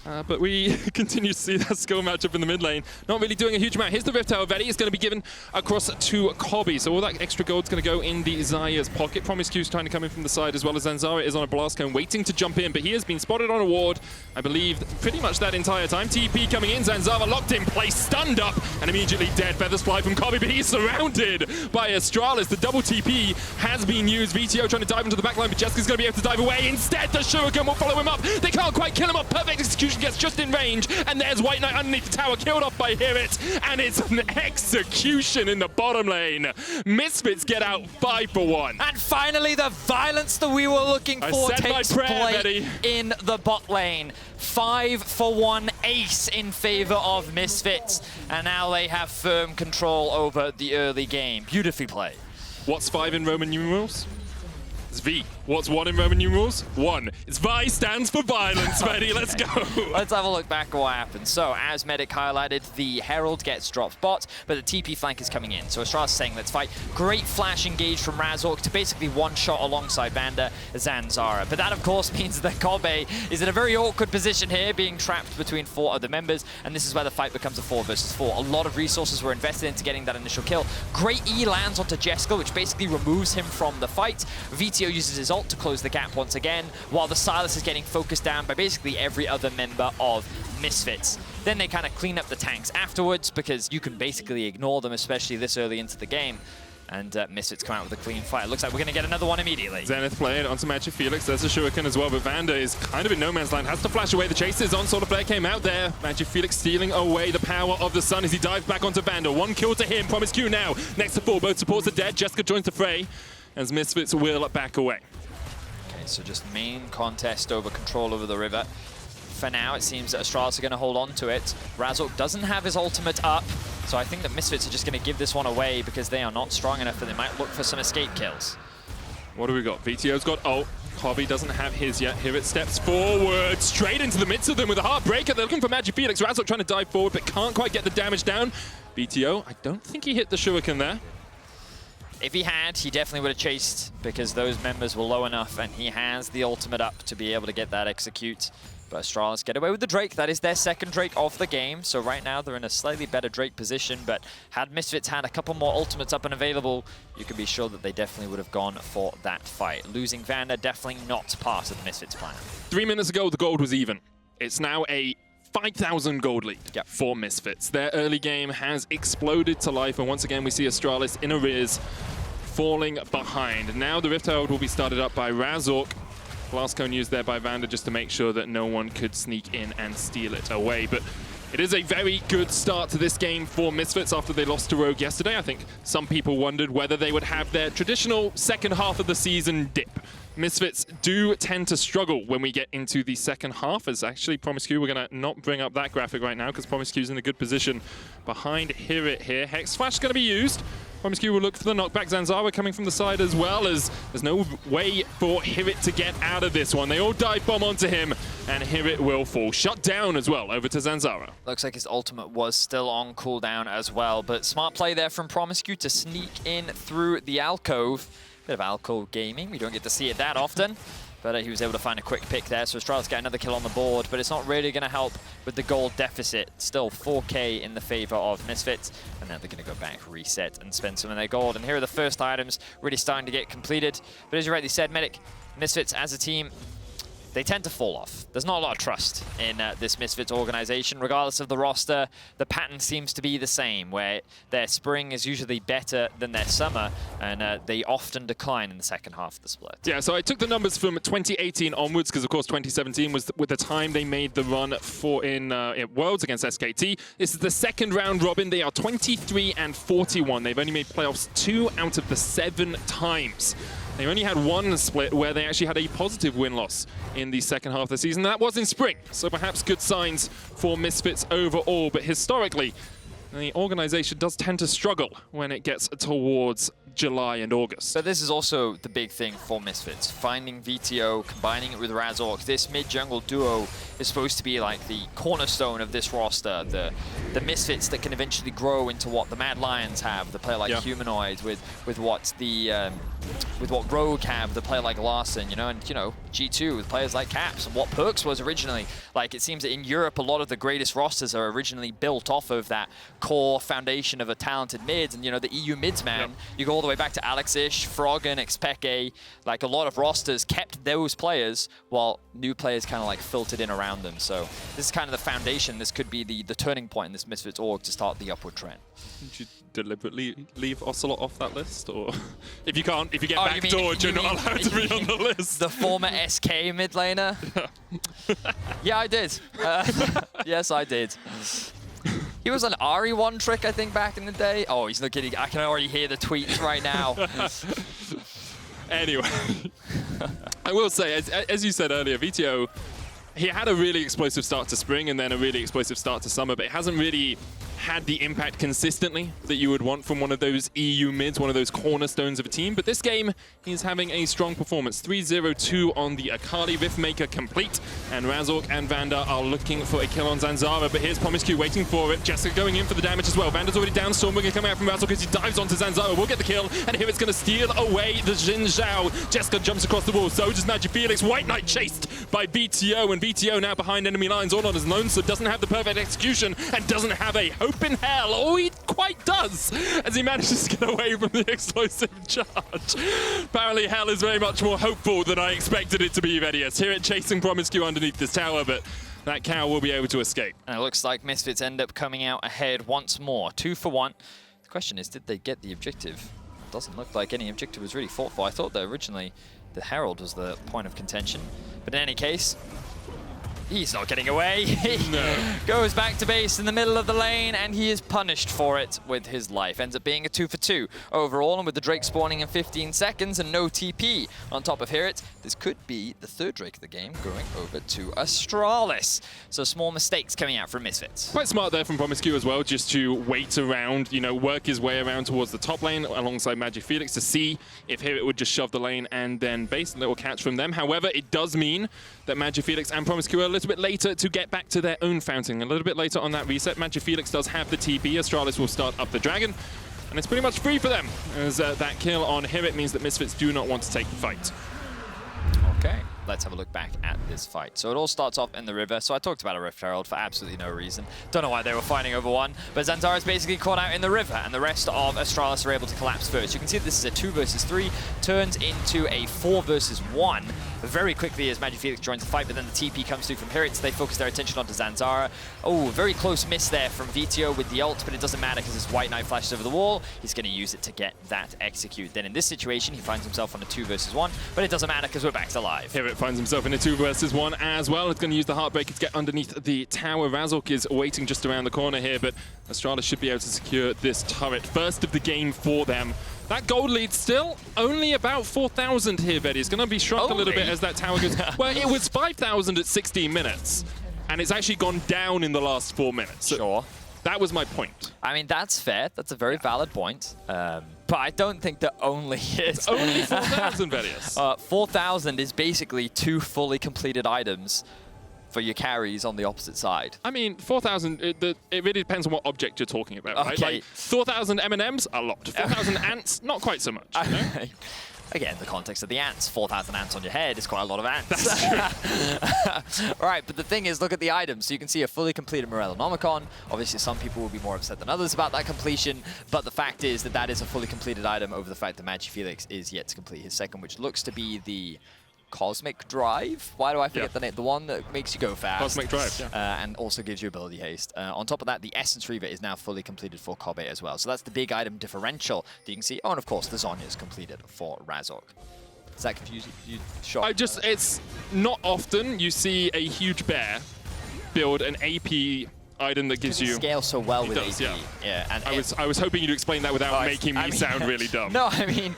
But we continue to see that skill matchup in the mid lane. Not really doing a huge amount. Here's the Rift Tower. Vedius is going to be given across to Kobbe. So all that extra gold's going to go in the Xayah's pocket. promisq is trying to come in from the side, as well as Zanzarah is on a blast cone waiting to jump in. But he has been spotted on a ward, I believe, pretty much that entire time. TP coming in. Zanzarah locked in place, stunned up, and immediately dead. Feathers fly from Kobbe, but he's surrounded by Astralis. The double TP has been used. Vetheo trying to dive into the backline, but Jesk's going to be able to dive away. Instead, the Shuriken will follow him up. They can't quite kill him up. Perfect execution. Gets just in range, and there's WhiteKnight underneath the tower, killed off by HiRit, and it's an execution in the bottom lane. Misfits get out 5-1. And finally, the violence that we were looking for takes place in the bot lane. 5-for-1 ace in favor of Misfits, and now they have firm control over the early game. Beautifully played. What's 5 in Roman numerals? It's V. What's 1 in Roman numerals? 1. It's Vi stands for violence, Vedi. Let's go. Let's have a look back at what happened. So, as Medic highlighted, the Herald gets dropped bot, but the TP flank is coming in. So Astralis saying, let's fight. Great flash engage from Razork to basically one-shot alongside Vander, Zanzarah. But that, of course, means that Kobbe is in a very awkward position here, being trapped between 4 other members, and this is where the fight becomes a 4 versus 4. A lot of resources were invested into getting that initial kill. Great E lands onto Jeskla, which basically removes him from the fight. Vetheo uses his ult to close the gap once again, while the Sylas is getting focused down by basically every other member of Misfits. Then they kind of clean up the tanks afterwards, because you can basically ignore them, especially this early into the game. And Misfits come out with a clean fight. Looks like we're going to get another one immediately. Zenith playing onto Magifelix. There's a Shuriken as well, but Vander is kind of in no man's land. Has to flash away. The chasers on. Solar Flare came out there. Magifelix stealing away the power of the sun as he dives back onto Vander. 1 kill to him. promisq now. Next to 4. Both supports are dead. Jeskla joins the fray as Misfits will back away. Okay, so just main contest over control over the river. For now, it seems that Astralis are going to hold on to it. Razork doesn't have his ultimate up, so I think that Misfits are just going to give this one away because they are not strong enough and they might look for some escape kills. What do we got? Veteo's got ult. Kobbe doesn't have his yet. HiRit steps forward, straight into the midst of them with a Heartbreaker. They're looking for Magifelix. Razork trying to dive forward, but can't quite get the damage down. Vetheo, I don't think he hit the Shuriken there. If he had, he definitely would have chased because those members were low enough and he has the ultimate up to be able to get that execute. But Astralis get away with the Drake. That is their second Drake of the game. So right now they're in a slightly better Drake position. But had Misfits had a couple more ultimates up and available, you can be sure that they definitely would have gone for that fight. Losing Vander, definitely not part of the Misfits plan. 3 minutes ago, the gold was even. It's now a 5,000 gold lead for Misfits. Their early game has exploded to life. And once again, we see Astralis in arrears, falling behind. Now the Rift Herald will be started up by Razork. Blast Cone used there by Vander just to make sure that no one could sneak in and steal it away. But It is a very good start to this game for Misfits after they lost to Rogue yesterday. I think some people wondered whether they would have their traditional second half of the season dip. Misfits do tend to struggle when we get into the second half, as actually promisq, we're going to not bring up that graphic right now because promisq is in a good position behind HiRit here. Hex Flash is going to be used. promisq will look for the knockback. Zanzarah coming from the side as well, as there's no way for HiRit to get out of this one. They all dive bomb onto him, and HiRit will fall. Shut down as well, over to Zanzarah. Looks like his ultimate was still on cooldown as well, but smart play there from promisq to sneak in through the alcove. Bit of alcove gaming, we don't get to see it that often. But he was able to find a quick pick there, so Astralis got another kill on the board, but it's not really going to help with the gold deficit. Still 4k in the favor of Misfits, and now they're going to go back, reset, and spend some of their gold. And here are the first items really starting to get completed. But as you rightly said, Medic, Misfits as a team, they tend to fall off. There's not a lot of trust in this Misfits organization. Regardless of the roster, the pattern seems to be the same, where their spring is usually better than their summer, and they often decline in the second half of the split. Yeah, so I took the numbers from 2018 onwards, because of course 2017 was with the time they made the run for in Worlds against SKT. This is the second round robin. They are 23 and 41. They've only made playoffs 2 out of the 7 times. They only had one split where they actually had a positive win-loss in the second half of the season. That was in spring, so perhaps good signs for Misfits overall. But historically, the organization does tend to struggle when it gets towards July and August. But this is also the big thing for Misfits. Finding Vetheo, combining it with Razork. This mid-jungle duo is supposed to be like the cornerstone of this roster. The Misfits that can eventually grow into what the Mad Lions have, the player like Humanoid, with what the with what Rogue have, the player like Larson, you know, and you know, G2 with players like Caps, and what Perks was originally. Like, it seems that in Europe, a lot of the greatest rosters are originally built off of that core foundation of a talented mid, and you know, the EU mids, man, you go all the way back to Alexish, Froggen, Expectancy, like a lot of rosters kept those players while new players kind of like filtered in around them. So this is kind of the foundation. This could be the turning point in this Misfits org to start the upward trend. Did you deliberately leave Ocelot off that list, or if you can't, if you get backdoored, you're not allowed to be on the list? The former SK mid laner? Yeah, I did. Yes, I did. He was an RE1 trick, I think, back in the day. Oh, he's not kidding. I can already hear the tweets right now. Anyway, I will say, as you said earlier, Vetheo, he had a really explosive start to spring and then a really explosive start to summer, but it hasn't really had the impact consistently that you would want from one of those EU mids, one of those cornerstones of a team. But this game, he's having a strong performance. 3-0-2 on the Akali, Riftmaker complete, and Razork and Vander are looking for a kill on Zanzarah, but here's promisq waiting for it. Jeskla going in for the damage as well. Vander's already down, Stormbringer coming out from Razork as he dives onto Zanzarah. We'll get the kill, and here it's going to steal away the XinZhao. Jeskla jumps across the wall, so does Magifelix. WhiteKnight chased by Vetheo, and Vetheo now behind enemy lines all on his own, so doesn't have the perfect execution and doesn't have a hope in hell. Oh, he quite does, as he manages to get away from the explosive charge. Apparently, hell is very much more hopeful than I expected it to be, Vedius. Here it chasing promisq underneath this tower, but that cow will be able to escape. And it looks like Misfits end up coming out ahead once more, 2 for 1. The question is, did they get the objective? Doesn't look like any objective was really fought for. I thought that originally the Herald was the point of contention, but in any case, he's not getting away. He goes back to base in the middle of the lane, and he is punished for it with his life. Ends up being a 2 for 2 overall, and with the Drake spawning in 15 seconds and no TP on top of HiRit, this could be the 3rd Drake of the game going over to Astralis. So small mistakes coming out from Misfits. Quite smart there from promisq as well, just to wait around, you know, work his way around towards the top lane alongside Magifelix to see if HiRit would just shove the lane and then base a little catch from them. However, it does mean that Magifelix and promisq are a little bit later to get back to their own fountain. A little bit later on that reset, Magifelix does have the TP. Astralis will start up the dragon, and it's pretty much free for them, as that kill on HiRit means that Misfits do not want to take the fight. Okay, let's have a look back at this fight. So it all starts off in the river. So I talked about a Rift Herald for absolutely no reason. Don't know why they were fighting over one, but Zanzarah is basically caught out in the river, and the rest of Astralis are able to collapse first. You can see that this is a 2 versus 3, turns into a 4 versus 1 very quickly as Magifelix joins the fight, but then the TP comes through from HiRit, so they focus their attention onto Zanzarah. Oh, very close miss there from Vetheo with the ult, but it doesn't matter because his WhiteKnight flashes over the wall. He's going to use it to get that execute. Then in this situation, he finds himself on a 2 versus 1, but it doesn't matter because we're back to live. HiRit finds himself in a 2 versus 1 as well. It's going to use the Heartbreaker to get underneath the tower. Razork is waiting just around the corner here, but Astralis should be able to secure this turret. First of the game for them. That gold lead still only about 4,000 here, Vedius. It's going to be shrunk a little bit as that tower goes. Well, it was 5,000 at 16 minutes, and it's actually gone down in the last 4 minutes. So Sure. that was my point. I mean, that's fair. That's a very valid point. But I don't think that only is... Only 4,000, Vedius. 4,000 is basically 2 fully completed items for your carries on the opposite side. I mean, 4,000, it really depends on what object you're talking about, right? Okay. Like, 4,000 M&Ms, a lot. 4,000 ants, not quite so much. You know? Again, the context of the ants, 4,000 ants on your head is quite a lot of ants. That's true. All right, but the thing is, look at the items. So you can see a fully completed Morellonomicon. Obviously, some people will be more upset than others about that completion, but the fact is that that is a fully completed item over the fact that Magifelix is yet to complete his second, which looks to be the Cosmic Drive. Why do I forget the name? The one that makes you go fast. Cosmic Drive, yeah. And also gives you ability haste. On top of that, the Essence Reaver is now fully completed for Kobbe as well. So that's the big item differential that you can see. Oh, and of course, the Zhonya's is completed for Razork. Does that confuse you? Sure. It's not often you see a huge bear build an AP item that gives you... scales so well with does, AP. Yeah. And I was hoping you'd explain that without making me sound really dumb. No, I mean,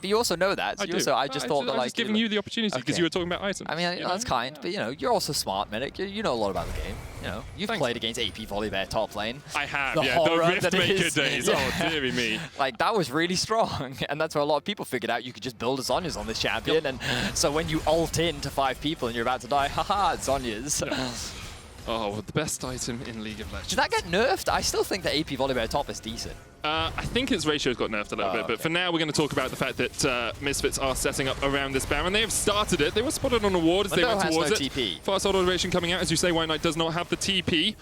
you also know that. So I just thought that, I was just giving you the opportunity because you were talking about items. I mean, that's kind, but you're also smart, Medic. You know a lot about the game. You've played against AP Volibear top lane. I have, the Riftmaker days. Oh, dearie me. Like, that was really strong, and that's where a lot of people figured out you could just build a Zhonya's on this champion, and so when you ult in to 5 people and you're about to die, haha, Zhonya's. Oh, the best item in League of Legends. Did that get nerfed? I still think that AP Volibear top is decent. I think its ratio's got nerfed a little bit, but for now we're going to talk about the fact that Misfits are setting up around this Baron. They have started it. They were spotted on a ward as they went towards it. TP. Fast automation coming out. As you say, WhiteKnight does not have the TP.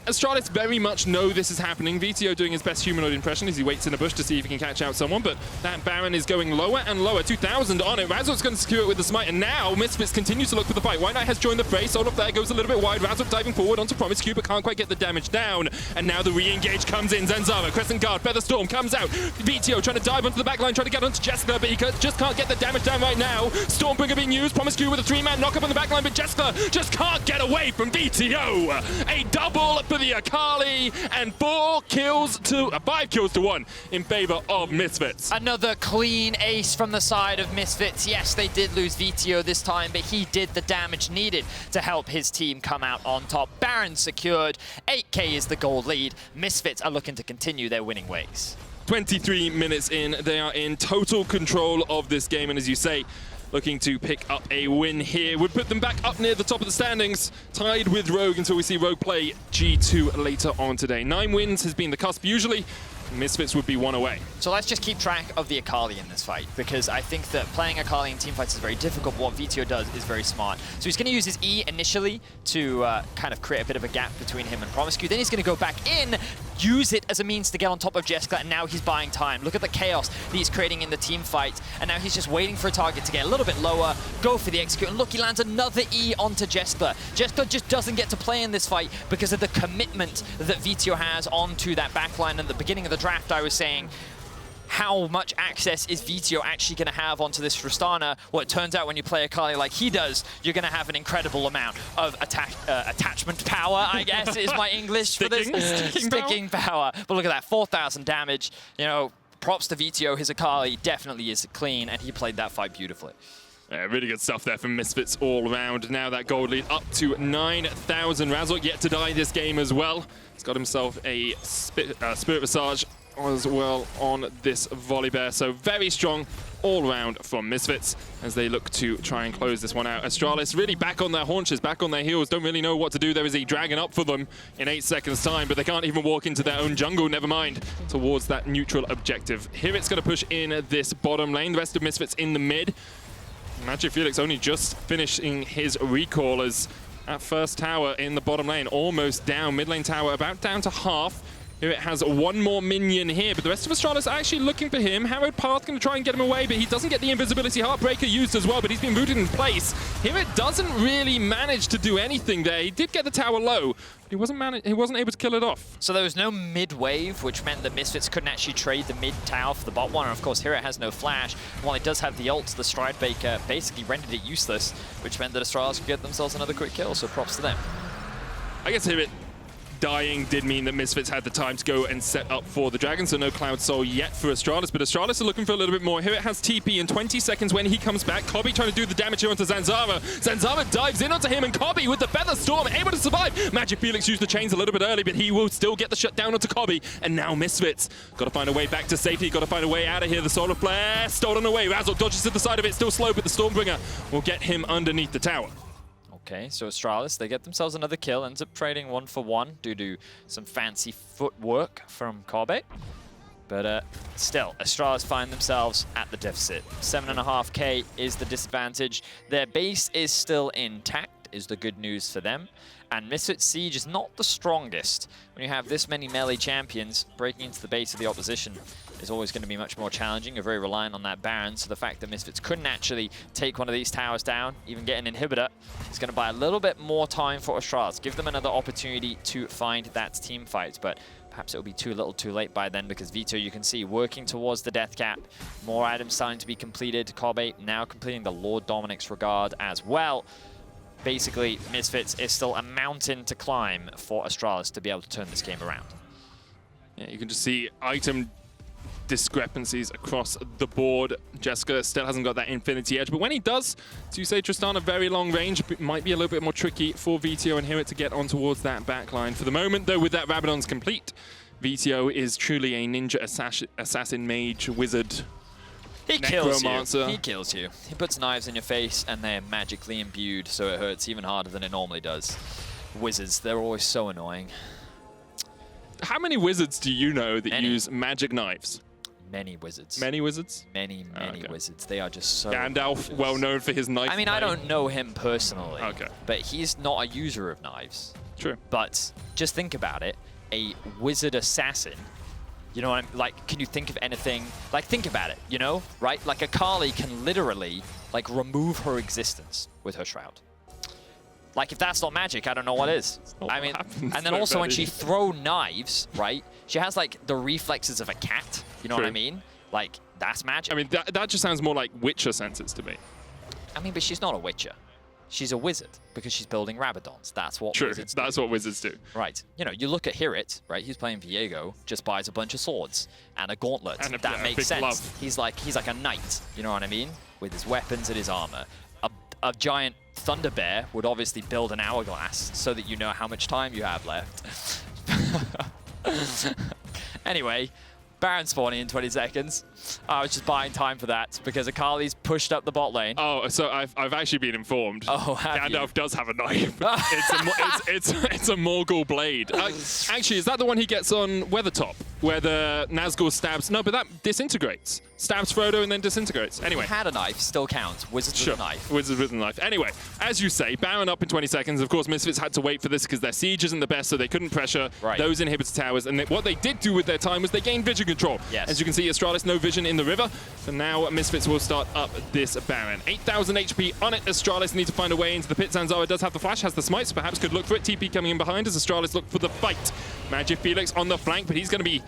Astralis very much know this is happening. Vetheo doing his best humanoid impression as he waits in a bush to see if he can catch out someone, but that Baron is going lower and lower. 2,000 on it. Razork's going to secure it with the smite, and now Misfits continue to look for the fight. WhiteKnight has joined the fray. Soul of Flare goes a little bit wide. Razork diving forward onto promisq, but can't quite get the damage down. And now the re-engage comes in. Zanzarah, Crescent Guard, Featherstorm comes out. Vetheo trying to dive onto the backline, trying to get onto Jeskla, but he just can't get the damage down right now. Stormbringer being used. promisq with a 3-man knock-up on the backline, but Jeskla just can't get away from Vetheo. A double for the Akali. And 5 kills to 1 in favor of Misfits. Another clean ace from the side of Misfits. Yes, they did lose Vetheo this time, but he did the damage needed to help his team come out on top. Baron secured. 8k is the gold lead. Misfits are looking to continue their winning ways. 23 minutes in, they are in total control of this game, and as you say, looking to pick up a win here would put them back up near the top of the standings, tied with Rogue until we see Rogue play G2 later on today. 9 wins has been the cusp usually. Misfits would be 1 away. So let's just keep track of the Akali in this fight, because I think that playing Akali in teamfights is very difficult, but what Vetheo does is very smart. So he's going to use his E initially to kind of create a bit of a gap between him and promisq. Then he's going to go back in, use it as a means to get on top of Jeskla, and now he's buying time. Look at the chaos that he's creating in the team fight, and now he's just waiting for a target to get a little bit lower, go for the execute, and look, he lands another E onto Jeskla. Jeskla just doesn't get to play in this fight because of the commitment that Vetheo has onto that backline. At the beginning of the draft, I was saying, how much access is Vetheo actually going to have onto this Tristana? Well, it turns out when you play Akali like he does, you're going to have an incredible amount of attachment power, I guess is my English for this. Sticking power. But look at that, 4,000 damage. Props to Vetheo. His Akali definitely is clean, and he played that fight beautifully. Yeah, really good stuff there from Misfits all around. Now that gold lead up to 9,000. Razork yet to die this game as well. He's got himself a Spirit Visage as well on this Volibear. So very strong all round from Misfits as they look to try and close this one out. Astralis really back on their haunches, back on their heels, don't really know what to do. There is a dragon up for them in 8 seconds time, but they can't even walk into their own jungle, never mind towards that neutral objective. HiRit's going to push in this bottom lane, the rest of Misfits in the mid. Magifelix only just finishing his recall as at first tower in the bottom lane, almost down. Mid lane tower about down to half. HiRit has one more minion here, but the rest of Astralis are actually looking for him. Harrowed Path going to try and get him away, but he doesn't get the invisibility. Heartbreaker used as well, but he's been rooted in place. HiRit doesn't really manage to do anything there. He did get the tower low, but he wasn't able to kill it off. So there was no mid-wave, which meant that Misfits couldn't actually trade the mid-tower for the bot one, and of course HiRit has no flash. While he does have the ult, the Stride Baker basically rendered it useless, which meant that Astralis could get themselves another quick kill, so props to them. I guess HiRit dying did mean that Misfits had the time to go and set up for the Dragon, so no Cloud Soul yet for Astralis, but Astralis are looking for a little bit more. HiRit has TP in 20 seconds when he comes back. Kobbe trying to do the damage here onto Zanzarah. Zanzarah dives in onto him, and Kobbe with the Feather Storm able to survive. Magifelix used the chains a little bit early, but he will still get the shutdown onto Kobbe, and now Misfits got to find a way back to safety, got to find a way out of here. The Solar Flare stolen away. Razork dodges to the side of it, still slow, but the Stormbringer will get him underneath the tower. Okay, so Astralis, they get themselves another kill, ends up trading 1-for-1 due to some fancy footwork from Kobbe. But still, Astralis find themselves at the deficit. 7.5k is the disadvantage. Their base is still intact, is the good news for them. And Misfits Siege is not the strongest. When you have this many melee champions, breaking into the base of the opposition is always going to be much more challenging. You're very reliant on that Baron, so the fact that Misfits couldn't actually take one of these towers down, even get an inhibitor, is going to buy a little bit more time for Astralis. Give them another opportunity to find that team fight, but perhaps it'll be too little too late by then, because Vetheo, you can see, working towards the death cap. More items starting to be completed. Kobbe now completing the Lord Dominic's Regard as well. Basically, Misfits is still a mountain to climb for Astralis to be able to turn this game around. Yeah, you can just see item discrepancies across the board. Jeskla still hasn't got that Infinity Edge, but when he does, as you say, Tristana, very long range, it might be a little bit more tricky for Vetheo and HiRit to get on towards that backline. For the moment, though, with that Rabadon's complete, Vetheo is truly a ninja assassin mage wizard. He kills Necromancer. you. He kills you. He puts knives in your face and they're magically imbued, so it hurts even harder than it normally does. Wizards, they're always so annoying. How many wizards do you know that Many. use magic knives? Many wizards. Many wizards? Many Okay. wizards. They are just so Gandalf, vicious. well known for his knife I mean, I play. don't know him personally. Okay. But he's not a user of knives. True. But just think about it. A wizard assassin, you know what I'm like, can you think of anything? Like, think about it, you know, right? Like, Akali can literally, like, remove her existence with her shroud. Like, if that's not magic, I don't know what is. I mean, and then also when she throw knives, right? She has, like, the reflexes of a cat. You know what I mean? Like, that's magic. I mean, that just sounds more like Witcher senses to me. I mean, but she's not a witcher. She's a wizard because she's building Rabadons. That's what True, wizards that's what wizards do. Right. You know, you look at HiRit, right? He's playing Viego, just buys a bunch of swords and a gauntlet. And that a makes big sense. glove. He's like a knight, you know what I mean? With his weapons and his armor. A giant thunder bear would obviously build an hourglass so that you know how much time you have left. Anyway, Baron spawning in 20 seconds. I was just buying time for that because Akali's pushed up the bot lane. Oh, so I've actually been informed. Oh, have Gandalf you? does have a knife. it's a Morgul blade. Actually, is that the one he gets on Weathertop, where the Nazgul stabs? No, but that disintegrates. Stabs Frodo and then disintegrates. Anyway. Had a knife, still counts. Wizards with a knife. Wizard with a knife. Anyway, as you say, Baron up in 20 seconds. Of course, Misfits had to wait for this because their siege isn't the best, so they couldn't pressure those inhibitor towers. And what they did do with their time was they gained vision control. Yes. As you can see, Astralis, no vision in the river. So now Misfits will start up this Baron. 8,000 HP on it. Astralis need to find a way into the pit. Zanzarah does have the flash, has the smites, perhaps could look for it. TP coming in behind as Astralis look for the fight. Magifelix on the flank, but he's going to be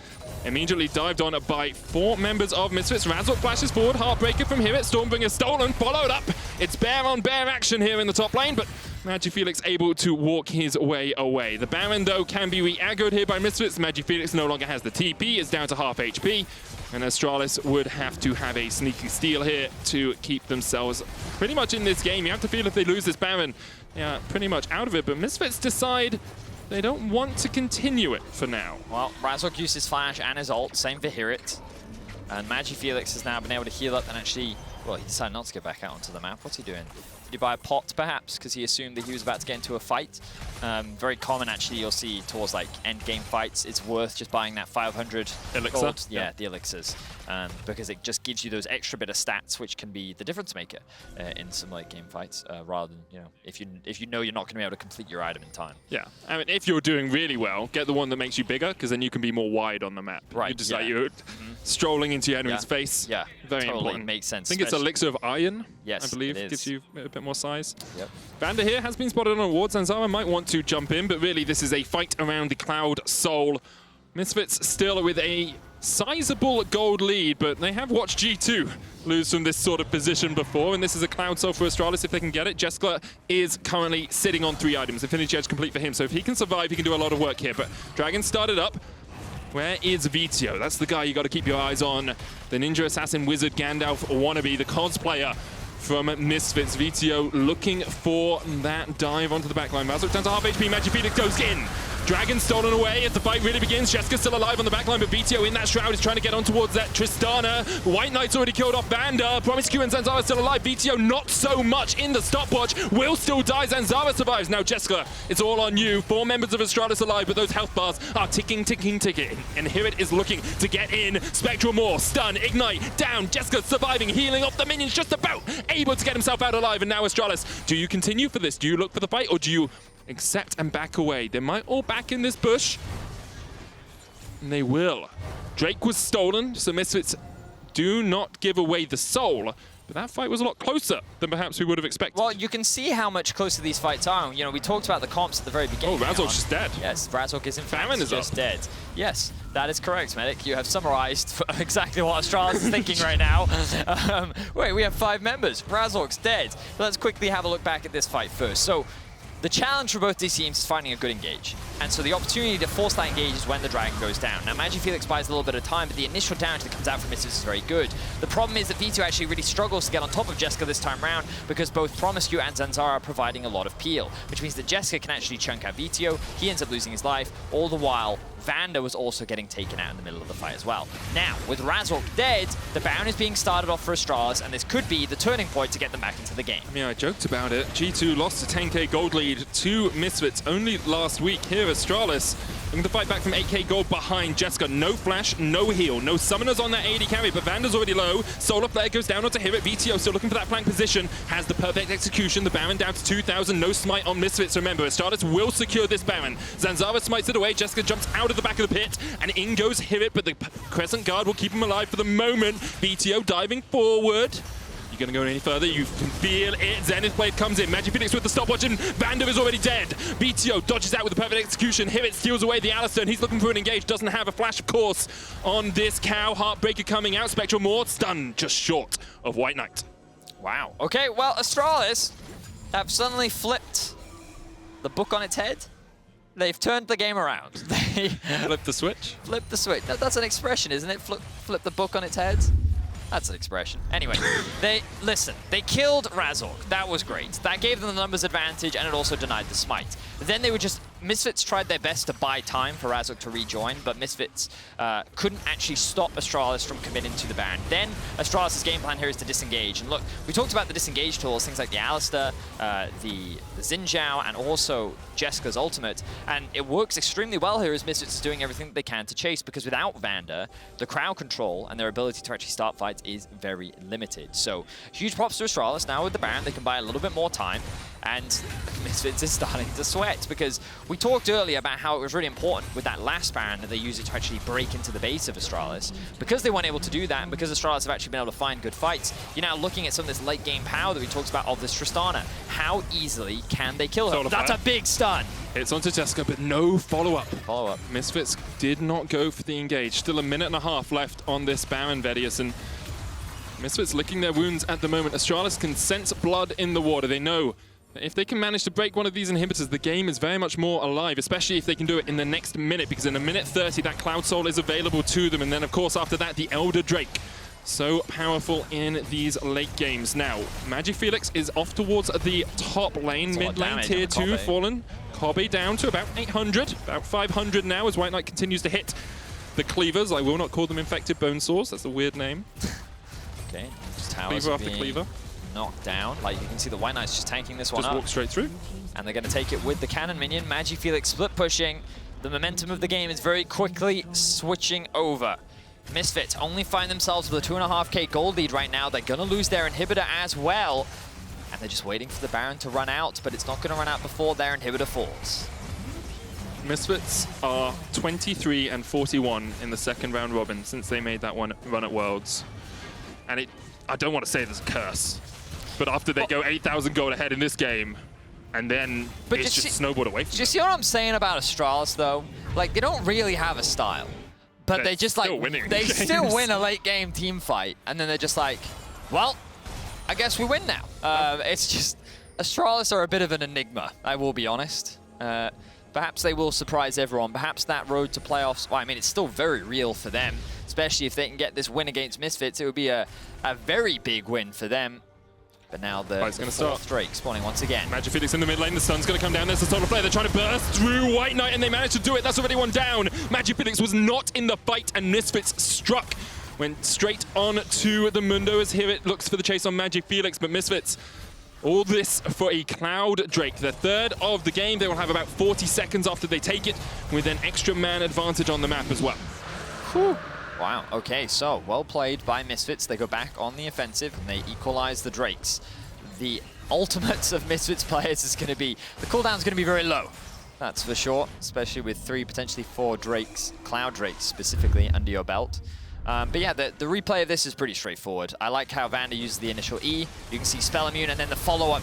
immediately dived on by 4 members of Misfits. Razork flashes forward, Heartbreaker from HiRit, Stormbringer stolen, followed up. It's bear on bear action here in the top lane, but Magifelix able to walk his way away. The Baron, though, can be re-aggroed here by Misfits. Magifelix no longer has the TP, it's down to half HP, and Astralis would have to have a sneaky steal here to keep themselves pretty much in this game. You have to feel if they lose this Baron, yeah, pretty much out of it, but Misfits decide they don't want to continue it for now. Well, Razork used his flash and his ult, same for HiRit. And Magifelix has now been able to heal up and actually Well, he decided not to get back out onto the map. What's he doing? Did he buy a pot, perhaps, because he assumed that he was about to get into a fight? Very common, actually, you'll see towards like end game fights. It's worth just buying that 500 elixir. Gold. Yeah, the elixirs, because it just gives you those extra bit of stats, which can be the difference maker in some late game fights. Rather than if you know you're not going to be able to complete your item in time. Yeah, I mean, if you're doing really well, get the one that makes you bigger, because then you can be more wide on the map. Right. You just like you're strolling into your enemy's face. Yeah, very totally important. Makes sense. I think it's Elixir of Iron. Yes, I believe it is. gives you a bit more size. Yep. Vander here has been spotted on a ward. Zanzarah might want to jump in, but really this is a fight around the Cloud Soul. Misfits still with a sizable gold lead, but they have watched G2 lose from this sort of position before, and this is a Cloud Soul for Astralis if they can get it. Jeskla is currently sitting on 3 items. Infinity Edge complete for him, so if he can survive, he can do a lot of work here. But Dragon started up. Where is Vetheo? That's the guy you got to keep your eyes on. The Ninja Assassin Wizard Gandalf wannabe, the cosplayer from Misfits. Vetheo looking for that dive onto the backline. Razork down to half HP. Magifelix goes in. Dragon stolen away as the fight really begins. Jeskla still alive on the backline, but Vetheo in that shroud is trying to get on towards that Tristana. WhiteKnight's already killed off Vander. promisq and Zanzarah still alive. Vetheo not so much in the stopwatch. Will still die. Zanzarah survives. Now Jeskla, it's all on you. 4 members of Astralis alive, but those health bars are ticking, ticking, ticking. And HiRit is looking to get in. Spectral Maw, stun, ignite, down. Jeskla surviving, healing off the minions, just about able to get himself out alive. And now Astralis, do you continue for this? Do you look for the fight, or do you accept and back away? They might all back in this bush. And they will. Drake was stolen, so Misfits do not give away the soul. But that fight was a lot closer than perhaps we would have expected. Well, you can see how much closer these fights are. You know, we talked about the comps at the very beginning. Oh, Razork's just dead. Yes, Razork is in fact Famine is just dead. Yes, that is correct, Medic. You have summarized exactly what Astralis is thinking right now. Wait, we have 5 members. Razork's dead. But let's quickly have a look back at this fight first. So, the challenge for both these teams is finding a good engage. And so the opportunity to force that engage is when the Dragon goes down. Now, Magifelix buys a little bit of time, but the initial damage that comes out from Misfits is very good. The problem is that Vetheo actually really struggles to get on top of Jeskla this time round, because both promisq and Zanzarah are providing a lot of peel, which means that Jeskla can actually chunk out Vetheo. He ends up losing his life, all the while Vander was also getting taken out in the middle of the fight as well. Now, with Razork dead, the Baron is being started off for Astralis, and this could be the turning point to get them back into the game. I mean, I joked about it. G2 lost a 10k gold lead to Misfits only last week. Here, Astralis looking to fight back from 8k gold behind Jeskla. No flash, no heal, no summoners on that AD carry, but Vander's already low. Solar Flare goes down onto HiRit. Vetheo still looking for that flank position. Has the perfect execution. The Baron down to 2,000. No smite on Misfits, remember. Astralis will secure this Baron. Zanzarah smites it away. Jeskla jumps out of the back of the pit, and in goes HiRit, but the Crescent Guard will keep him alive for the moment. Vetheo diving forward. You're going to go any further, you can feel it. Zenith Blade comes in, Magifelix with the stopwatch, and Vander is already dead. Vetheo dodges out with the perfect execution. HiRit steals away the Alistar, and he's looking for an engage. Doesn't have a flash, of course, on this cow. Heartbreaker coming out, Spectral Maw, stun just short of WhiteKnight. Wow. Okay, well, Astralis have suddenly flipped the book on its head. They've turned the game around. They Flip the switch? Flip the switch. That's an expression, isn't it? Flip the book on its head? That's an expression. Anyway, they killed Razork. That was great. That gave them the numbers advantage, and it also denied the smite. Then they were just... Misfits tried their best to buy time for Razork to rejoin, but Misfits couldn't actually stop Astralis from committing to the Baron. Then Astralis' game plan here is to disengage. And look, we talked about the disengage tools, things like the Alistar, the XinZhao, and also Jeskala's ultimate. And it works extremely well here as Misfits is doing everything that they can to chase, because without Vander, the crowd control and their ability to actually start fights is very limited. So huge props to Astralis. Now with the Baron, they can buy a little bit more time. And Misfits is starting to sweat, because we talked earlier about how it was really important with that last Baron that they use it to actually break into the base of Astralis. Because they weren't able to do that, and because Astralis have actually been able to find good fights, you're now looking at some of this late game power that we talked about of this Tristana. How easily can they kill her? That's a big stun! It's onto Jeskla, but no follow-up. Follow-up. Misfits did not go for the engage. Still a minute and a half left on this Baron, Vedius, and Misfits licking their wounds at the moment. Astralis can sense blood in the water. They know if they can manage to break one of these inhibitors, the game is very much more alive, especially if they can do it in the next minute, because in a minute 30, that Cloud Soul is available to them. And then, of course, after that, the Elder Drake. So powerful in these late games. Now, Magifelix is off towards the top lane, mid lane, tier 2, fallen. Kobbe down to about 800, about 500 now as WhiteKnight continues to hit the cleavers. I will not call them infected bone saws, that's a weird name. Okay, just towers Cleaver are after being cleaver. knocked down. Like you can see the WhiteKnight's just tanking this one Just up. walk straight through. And they're going to take it with the cannon minion. Magifelix split pushing. The momentum of the game is very quickly switching over. Misfits only find themselves with a 2.5k gold lead right now. They're going to lose their inhibitor as well. And they're just waiting for the Baron to run out, but it's not going to run out before their inhibitor falls. Misfits are 23 and 41 in the second round robin since they made that one run at Worlds. And I don't want to say there's a curse, but after they go 8,000 gold ahead in this game, and then it's just snowballed away from them. Do you see what I'm saying about Astralis, though? Like, they don't really have a style, but they just, like, they still win a late-game team fight, and then they're just like, well, I guess we win now. It's just, Astralis are a bit of an enigma, I will be honest. Perhaps they will surprise everyone. Perhaps that road to playoffs, well, I mean, it's still very real for them, especially if they can get this win against Misfits. It would be a very big win for them. But now the fourth Drake spawning once again. Magifelix in the mid lane, the sun's going to come down. There's the solar flare. They're trying to burst through WhiteKnight, and they managed to do it. That's already one down. Magifelix was not in the fight, and Misfits struck. Went straight on to the Mundo as HiRit looks for the chase on Magifelix, but Misfits, all this for a Cloud Drake. The third of the game. They will have about 40 seconds after they take it, with an extra man advantage on the map as well. Whew. Wow, okay, so well played by Misfits. They go back on the offensive and they equalize the Drakes. The ultimates of Misfits players is going to be, the cooldown is going to be very low. That's for sure, especially with 3, potentially 4 Drakes, Cloud Drakes specifically, under your belt. But yeah, the replay of this is pretty straightforward. I like how Vander uses the initial E. You can see spell immune, and then the follow-up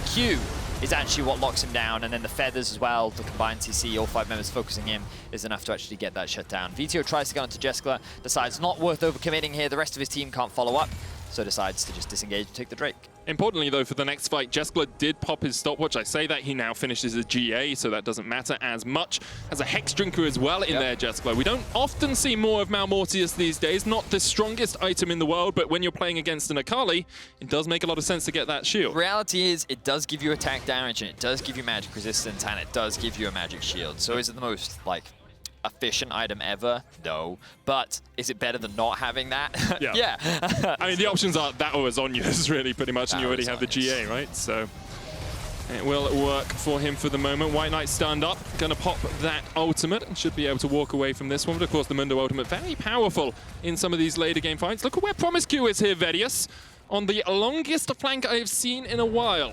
Q is actually what locks him down, and then the feathers as well, the combined CC, all 5 members focusing him, is enough to actually get that shut down. Vetheo tries to go onto Jeskla, decides not worth overcommitting here. The rest of his team can't follow up, so decides to just disengage and take the Drake. Importantly, though, for the next fight, Jeskla did pop his stopwatch. I say that he now finishes a GA, so that doesn't matter as much. Has a Hex Drinker as well in there, Jeskla. We don't often see more of Malmortius these days. Not the strongest item in the world, but when you're playing against an Akali, it does make a lot of sense to get that shield. Reality is, it does give you attack damage, and it does give you magic resistance, and it does give you a magic shield. So is it the most, like, efficient item ever? No. But is it better than not having that? Yeah. Yeah. I mean, the options are that or Zhonya's really pretty much, and you already have the GA, right? So it will work for him for the moment. WhiteKnight stunned up, gonna pop that ultimate and should be able to walk away from this one. But of course, the Mundo ultimate, very powerful in some of these later game fights. Look at where promisq is here, Vedius, on the longest flank I've seen in a while.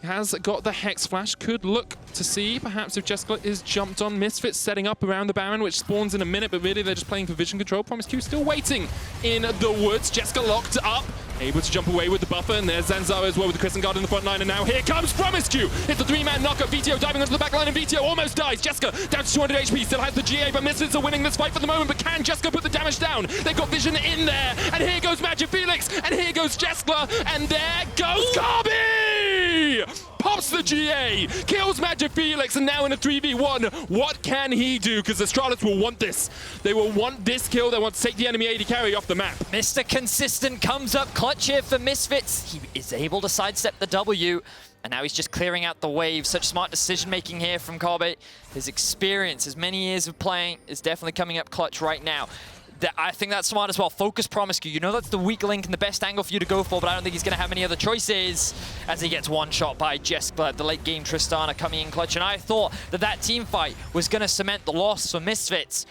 Has got the Hex Flash, could look to see perhaps if Jeskla is jumped on. Misfits setting up around the Baron, which spawns in a minute, but really they're just playing for vision control. promisq still waiting in the woods. Jeskla locked up, able to jump away with the buffer, and there's Zanzarah as well with the Crescent Guard in the front line, and now here comes promisq! It's a 3-man knockup. Vetheo diving onto the back line, and Vetheo almost dies. Jeskla down to 200 HP, still has the GA, but Misfits are winning this fight for the moment, but can Jeskla put the damage down? They've got vision in there, and here goes Magifelix, and here goes Jeskla, and there goes Kobbe! Pops the GA, kills Magifelix, and now in a 3v1, what can he do? Because Astralis will want this. They will want this kill. They want to take the enemy AD carry off the map. Mr. Consistent comes up clutch here for Misfits. He is able to sidestep the W, and now he's just clearing out the wave. Such smart decision-making here from Kobbe. His experience, his many years of playing, is definitely coming up clutch right now. I think that's smart as well. Focus promisq. You know that's the weak link and the best angle for you to go for, but I don't think he's going to have any other choices as he gets one shot by Jeskla, the late game Tristana coming in clutch. And I thought that that team fight was going to cement the loss for Misfits.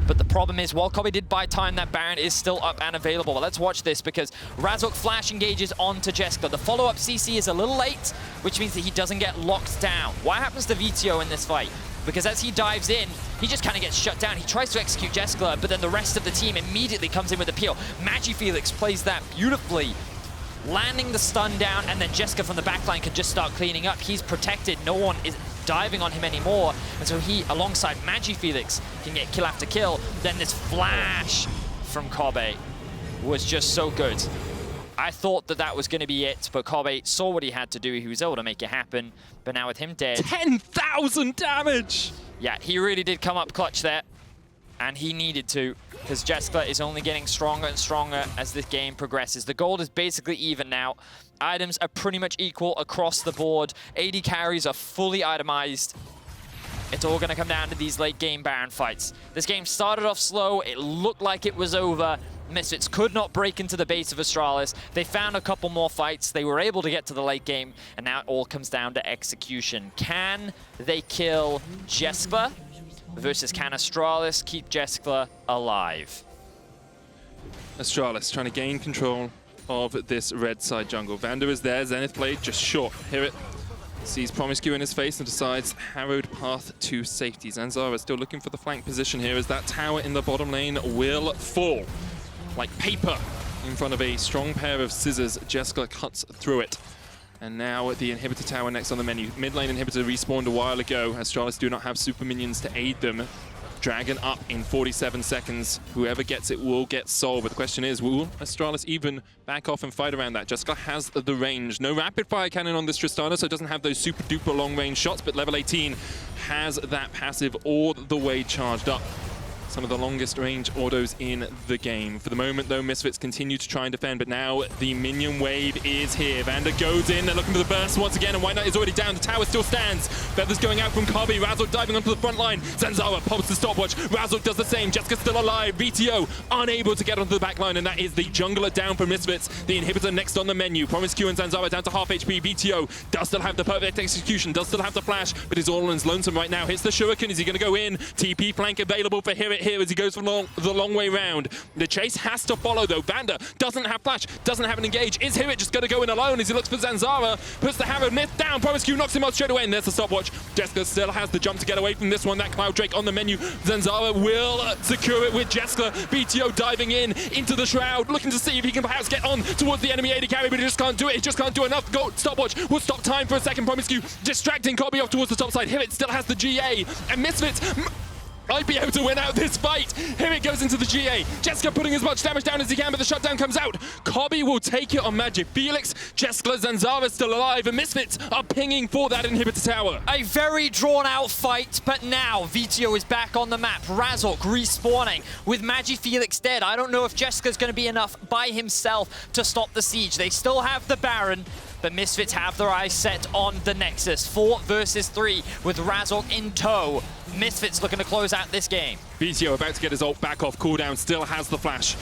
But the problem is, while Kobbe did buy time, that Baron is still up and available. But let's watch this because Razork flash engages onto Jeskla. The follow-up CC is a little late, which means that he doesn't get locked down. What happens to Vetheo in this fight? Because as he dives in, he just kind of gets shut down. He tries to execute Jeskla, but then the rest of the team immediately comes in with a peel. Magifelix plays that beautifully, landing the stun down, and then Jeskla from the backline can just start cleaning up. He's protected. No one is diving on him anymore, and so he, alongside Magifelix, can get kill after kill. Then this flash from Kobbe was just so good. I thought that that was going to be it, but Kobbe saw what he had to do. He was able to make it happen, but now with him dead... 10,000 damage! Yeah, he really did come up clutch there, and he needed to, because Jeskla is only getting stronger and stronger as this game progresses. The gold is basically even now. Items are pretty much equal across the board. AD carries are fully itemized. It's all going to come down to these late game Baron fights. This game started off slow. It looked like it was over. Misfits could not break into the base of Astralis. They found a couple more fights. They were able to get to the late game, and now it all comes down to execution. Can they kill Jeskla versus can Astralis keep Jeskla alive? Astralis trying to gain control of this red side jungle. Vander is there, Zenith Blade just short. HiRit sees promisq in his face and decides harrowed path to safety. Zanzarah still looking for the flank position here as that tower in the bottom lane will fall like paper in front of a strong pair of scissors. Jeskla cuts through it. And now the inhibitor tower next on the menu. Mid lane inhibitor respawned a while ago. Astralis do not have super minions to aid them. Dragon up in 47 seconds. Whoever gets it will get soul. But the question is, will Astralis even back off and fight around that? Jeskla has the range. No rapid fire cannon on this Tristana, so it doesn't have those super duper long range shots, but level 18 has that passive all the way charged up. Some of the longest range autos in the game. For the moment, though, Misfits continue to try and defend, but now the minion wave is here. Vander goes in, they're looking for the burst once again, and WhiteKnight is already down. The tower still stands. Feathers going out from Kobbe. Razork diving onto the front line. Zanzarah pops the stopwatch. Razork does the same. Jeskla still alive. Vetheo unable to get onto the back line, and that is the jungler down for Misfits. The inhibitor next on the menu. promisq and Zanzarah down to half HP. Vetheo does still have the perfect execution, does still have the flash, but is all in lonesome right now. Hits the shuriken. Is he going to go in? TP flank available for HiRit here as he goes for the long way round. The chase has to follow though. Vander doesn't have flash, doesn't have an engage. Is HiRit just going to go in alone as he looks for Zanzarah? Puts the Harrow Myth down. promisq knocks him out straight away, and there's the stopwatch. Jeskla still has the jump to get away from this one. That Cloud Drake on the menu. Zanzarah will secure it with Jeskla. Vetheo diving in into the shroud, looking to see if he can perhaps get on towards the enemy AD carry, but he just can't do it. He just can't do enough. Go stopwatch will stop time for a second. promisq distracting Kobbe off towards the top side. HiRit still has the GA, and Misfits might be able to win out this fight. Here it goes into the GA. Jeskla putting as much damage down as he can, but the shutdown comes out. Kobbe will take it on Magifelix. Jeskla, Zanzarah still alive, and Misfits are pinging for that inhibitor tower. A very drawn-out fight, but now Vetheo is back on the map. Razork respawning with Magifelix dead. I don't know if Jeskala's going to be enough by himself to stop the siege. They still have the Baron, but Misfits have their eyes set on the Nexus. 4 versus 3 with Razork in tow. Misfits looking to close out this game. Vetheo about to get his ult back off cooldown, still has the flash.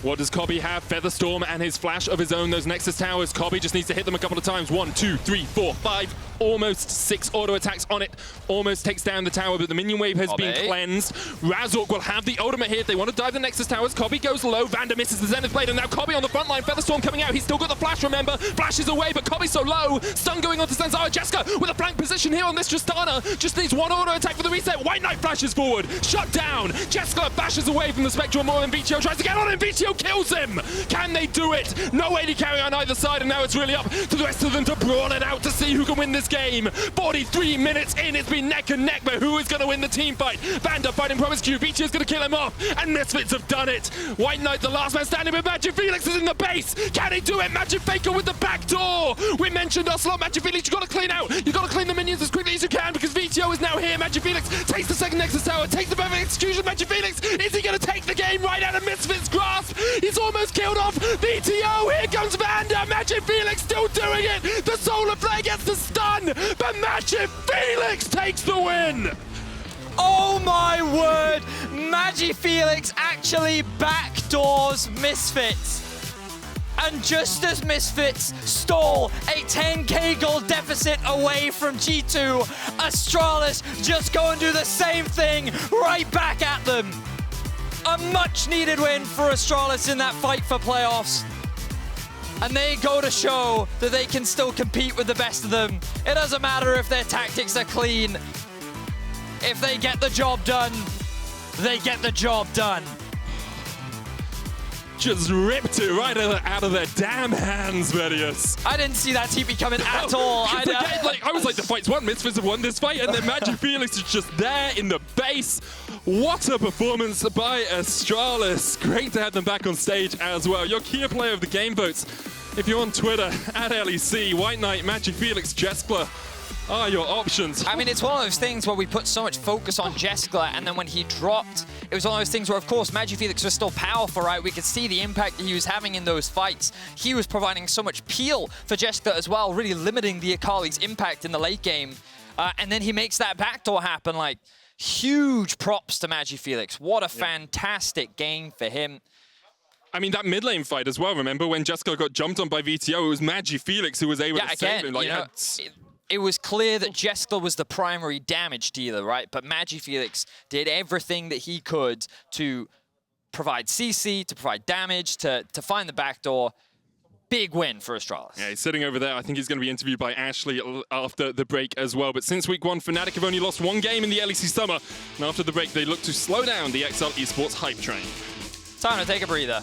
What does Kobbe have? Featherstorm and his flash of his own. Those Nexus towers, Kobbe just needs to hit them a couple of times. 1, 2, 3, 4, 5. Almost 6 auto attacks on it. Almost takes down the tower, but the minion wave has been cleansed. Razork will have the ultimate here. They want to dive the Nexus towers. Kobbe goes low. Vander misses the Zenith Blade, and now Kobbe on the front line. Featherstorm coming out. He's still got the flash, remember. Flashes away, but Kobbe's so low. Stun going on to Zanzarah. Jeskla with a flank position here on this Tristana. Just needs one auto attack for the reset. WhiteKnight flashes forward. Shut down. Jeskla bashes away from the Spectral more, and Vetheo tries to get on him. Vetheo kills him. Can they do it? No AD carry on either side, and now it's really up to the rest of them to brawl it out to see who can win this game. 43 minutes in, it's been neck and neck, but who is going to win the team fight? Vander fighting promisq. Vetheo is going to kill him off, and Misfits have done it. WhiteKnight, the last man standing, but Magifelix is in the base. Can he do it? Magifaker with the backdoor. We mentioned our slot. Magifelix, you got to clean out. You got to clean the minions as quickly as you can because Vetheo is now here. Magifelix takes the second Nexus tower, takes the perfect execution. Magifelix, is he going to take the game right out of Misfits' grasp? He's almost killed off Vetheo. Here comes Vander. Magifelix still doing it. The solar flare gets the stun, but Magifelix takes the win. Oh my word! Magifelix actually backdoors Misfits. And just as Misfits stole a 10k gold deficit away from G2, Astralis just go and do the same thing right back at them. A much needed win for Astralis in that fight for playoffs. And they go to show that they can still compete with the best of them. It doesn't matter if their tactics are clean. If they get the job done, they get the job done. Just ripped it right out of their damn hands, Vedius. I didn't see that TP coming at all. I was like, the fight's won. Misfits have won this fight, and then Magifelix is just there in the base. What a performance by Astralis. Great to have them back on stage as well. Your key player of the game votes, if you're on Twitter, at LEC, WhiteKnight, Magifelix, Jeskla are your options. I mean, it's one of those things where we put so much focus on Jeskla, and then when he dropped, it was one of those things where, of course, Magifelix was still powerful, right? We could see the impact that he was having in those fights. He was providing so much peel for Jeskla as well, really limiting the Akali's impact in the late game. And then he makes that backdoor happen. Like, huge props to Magifelix. What a fantastic game for him. I mean, that mid lane fight as well, remember? When Jeskla got jumped on by Vetheo, it was Magifelix who was able to save him. Like, you know, it was clear that Jeskla was the primary damage dealer, right? But Magifelix did everything that he could to provide CC, to provide damage, to find the backdoor. Big win for Astralis. Yeah, he's sitting over there. I think he's going to be interviewed by Ashley after the break as well. But since week 1, Fnatic have only lost 1 game in the LEC Summer. And after the break, they look to slow down the XL Esports hype train. Time to take a breather.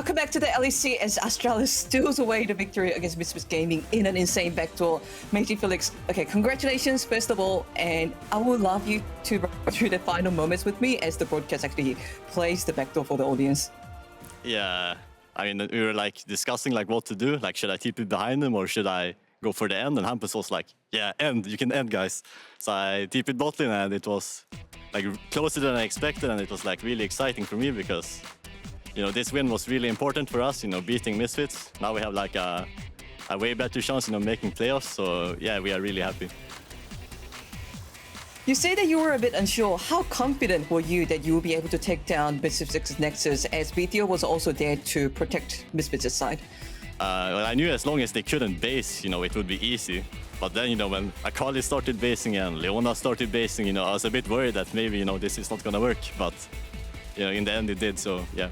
Welcome back to the LEC as Astralis steals away the victory against Misfits Gaming in an insane backdoor. Magifelix, okay, congratulations first of all, and I would love you to run through the final moments with me as the broadcast actually plays the backdoor for the audience. Yeah, I mean, we were like discussing like what to do, like should I TP it behind him or should I go for the end? And Hampus was like, yeah, end, you can end, guys. So I TP'd bot lane and it was like closer than I expected, and it was like really exciting for me because, you know, this win was really important for us, you know, beating Misfits. Now we have like a way better chance, you know, making playoffs. So yeah, we are really happy. You say that you were a bit unsure. How confident were you that you will be able to take down Misfits' Nexus, as Vetheo was also there to protect Misfits' side? Well, I knew as long as they couldn't base, you know, it would be easy. But then, you know, when Akali started basing and Leona started basing, you know, I was a bit worried that maybe, you know, this is not gonna work. But, you know, in the end it did, so yeah.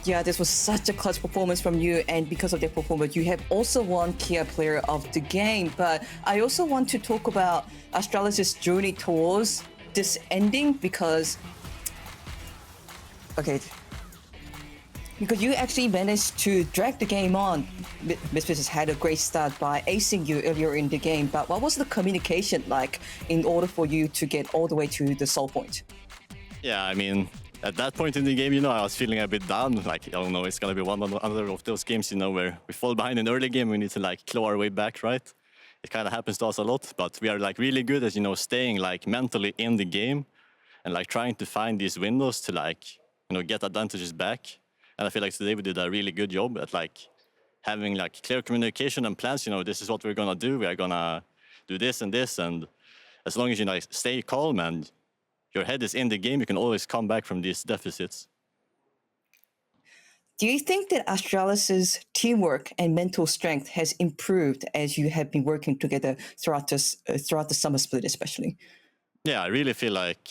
Yeah, this was such a clutch performance from you, and because of that performance, you have also won Key Player of the Game. But I also want to talk about Astralis' journey towards this ending because you actually managed to drag the game on. Misfits has had a great start by acing you earlier in the game, but what was the communication like in order for you to get all the way to the soul point? Yeah, I mean, at that point in the game, you know, I was feeling a bit down. Like, I don't know, it's gonna be one of those games, you know, where we fall behind in early game, we need to like claw our way back, right? It kind of happens to us a lot, but we are like really good at, you know, staying like mentally in the game and like trying to find these windows to like, you know, get advantages back. And I feel like today we did a really good job at like having like clear communication and plans. You know, this is what we're gonna do. We are gonna do this and this, and as long as you like stay calm and your head is in the game, you can always come back from these deficits. Do you think that Astralis' teamwork and mental strength has improved as you have been working together throughout the summer split, especially? Yeah, I really feel like,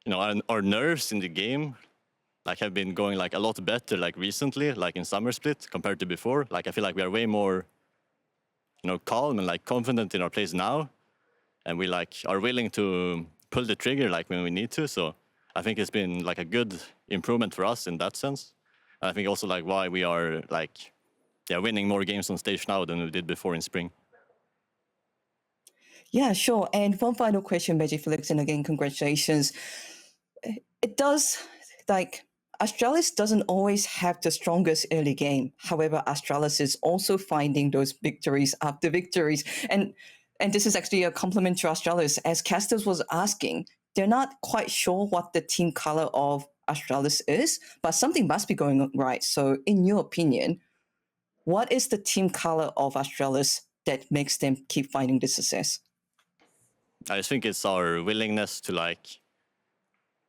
you know, our nerves in the game like have been going like a lot better like recently, like in summer split compared to before. Like I feel like we are way more, you know, calm and like confident in our plays now, and we like are willing to pull the trigger like when we need to. So I think it's been like a good improvement for us in that sense. And I think also like why we are like, yeah, winning more games on stage now than we did before in spring. Yeah, sure. And one final question, Magifelix, and again, congratulations. It does, like, Astralis doesn't always have the strongest early game. However, Astralis is also finding those victories after victories. And this is actually a compliment to Astralis. As Casters was asking, they're not quite sure what the team color of Astralis is, but something must be going on right. So in your opinion, what is the team color of Astralis that makes them keep finding the success? I just think it's our willingness to like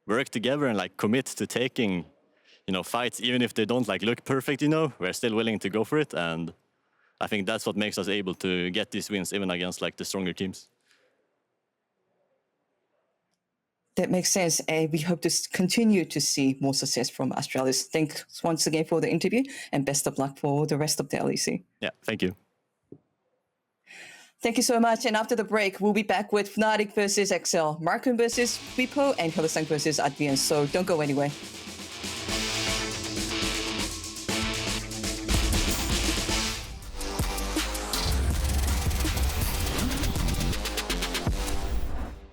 work together and like commit to taking, you know, fights, even if they don't like look perfect, you know, we're still willing to go for it. And I think that's what makes us able to get these wins even against like the stronger teams. That makes sense, and we hope to continue to see more success from Astralis. Thanks once again for the interview, and best of luck for the rest of the LEC. Yeah, thank you. Thank you so much, and after the break, we'll be back with Fnatic versus XL, Markham versus Vipo, and Hylissang versus Advian, so don't go anywhere.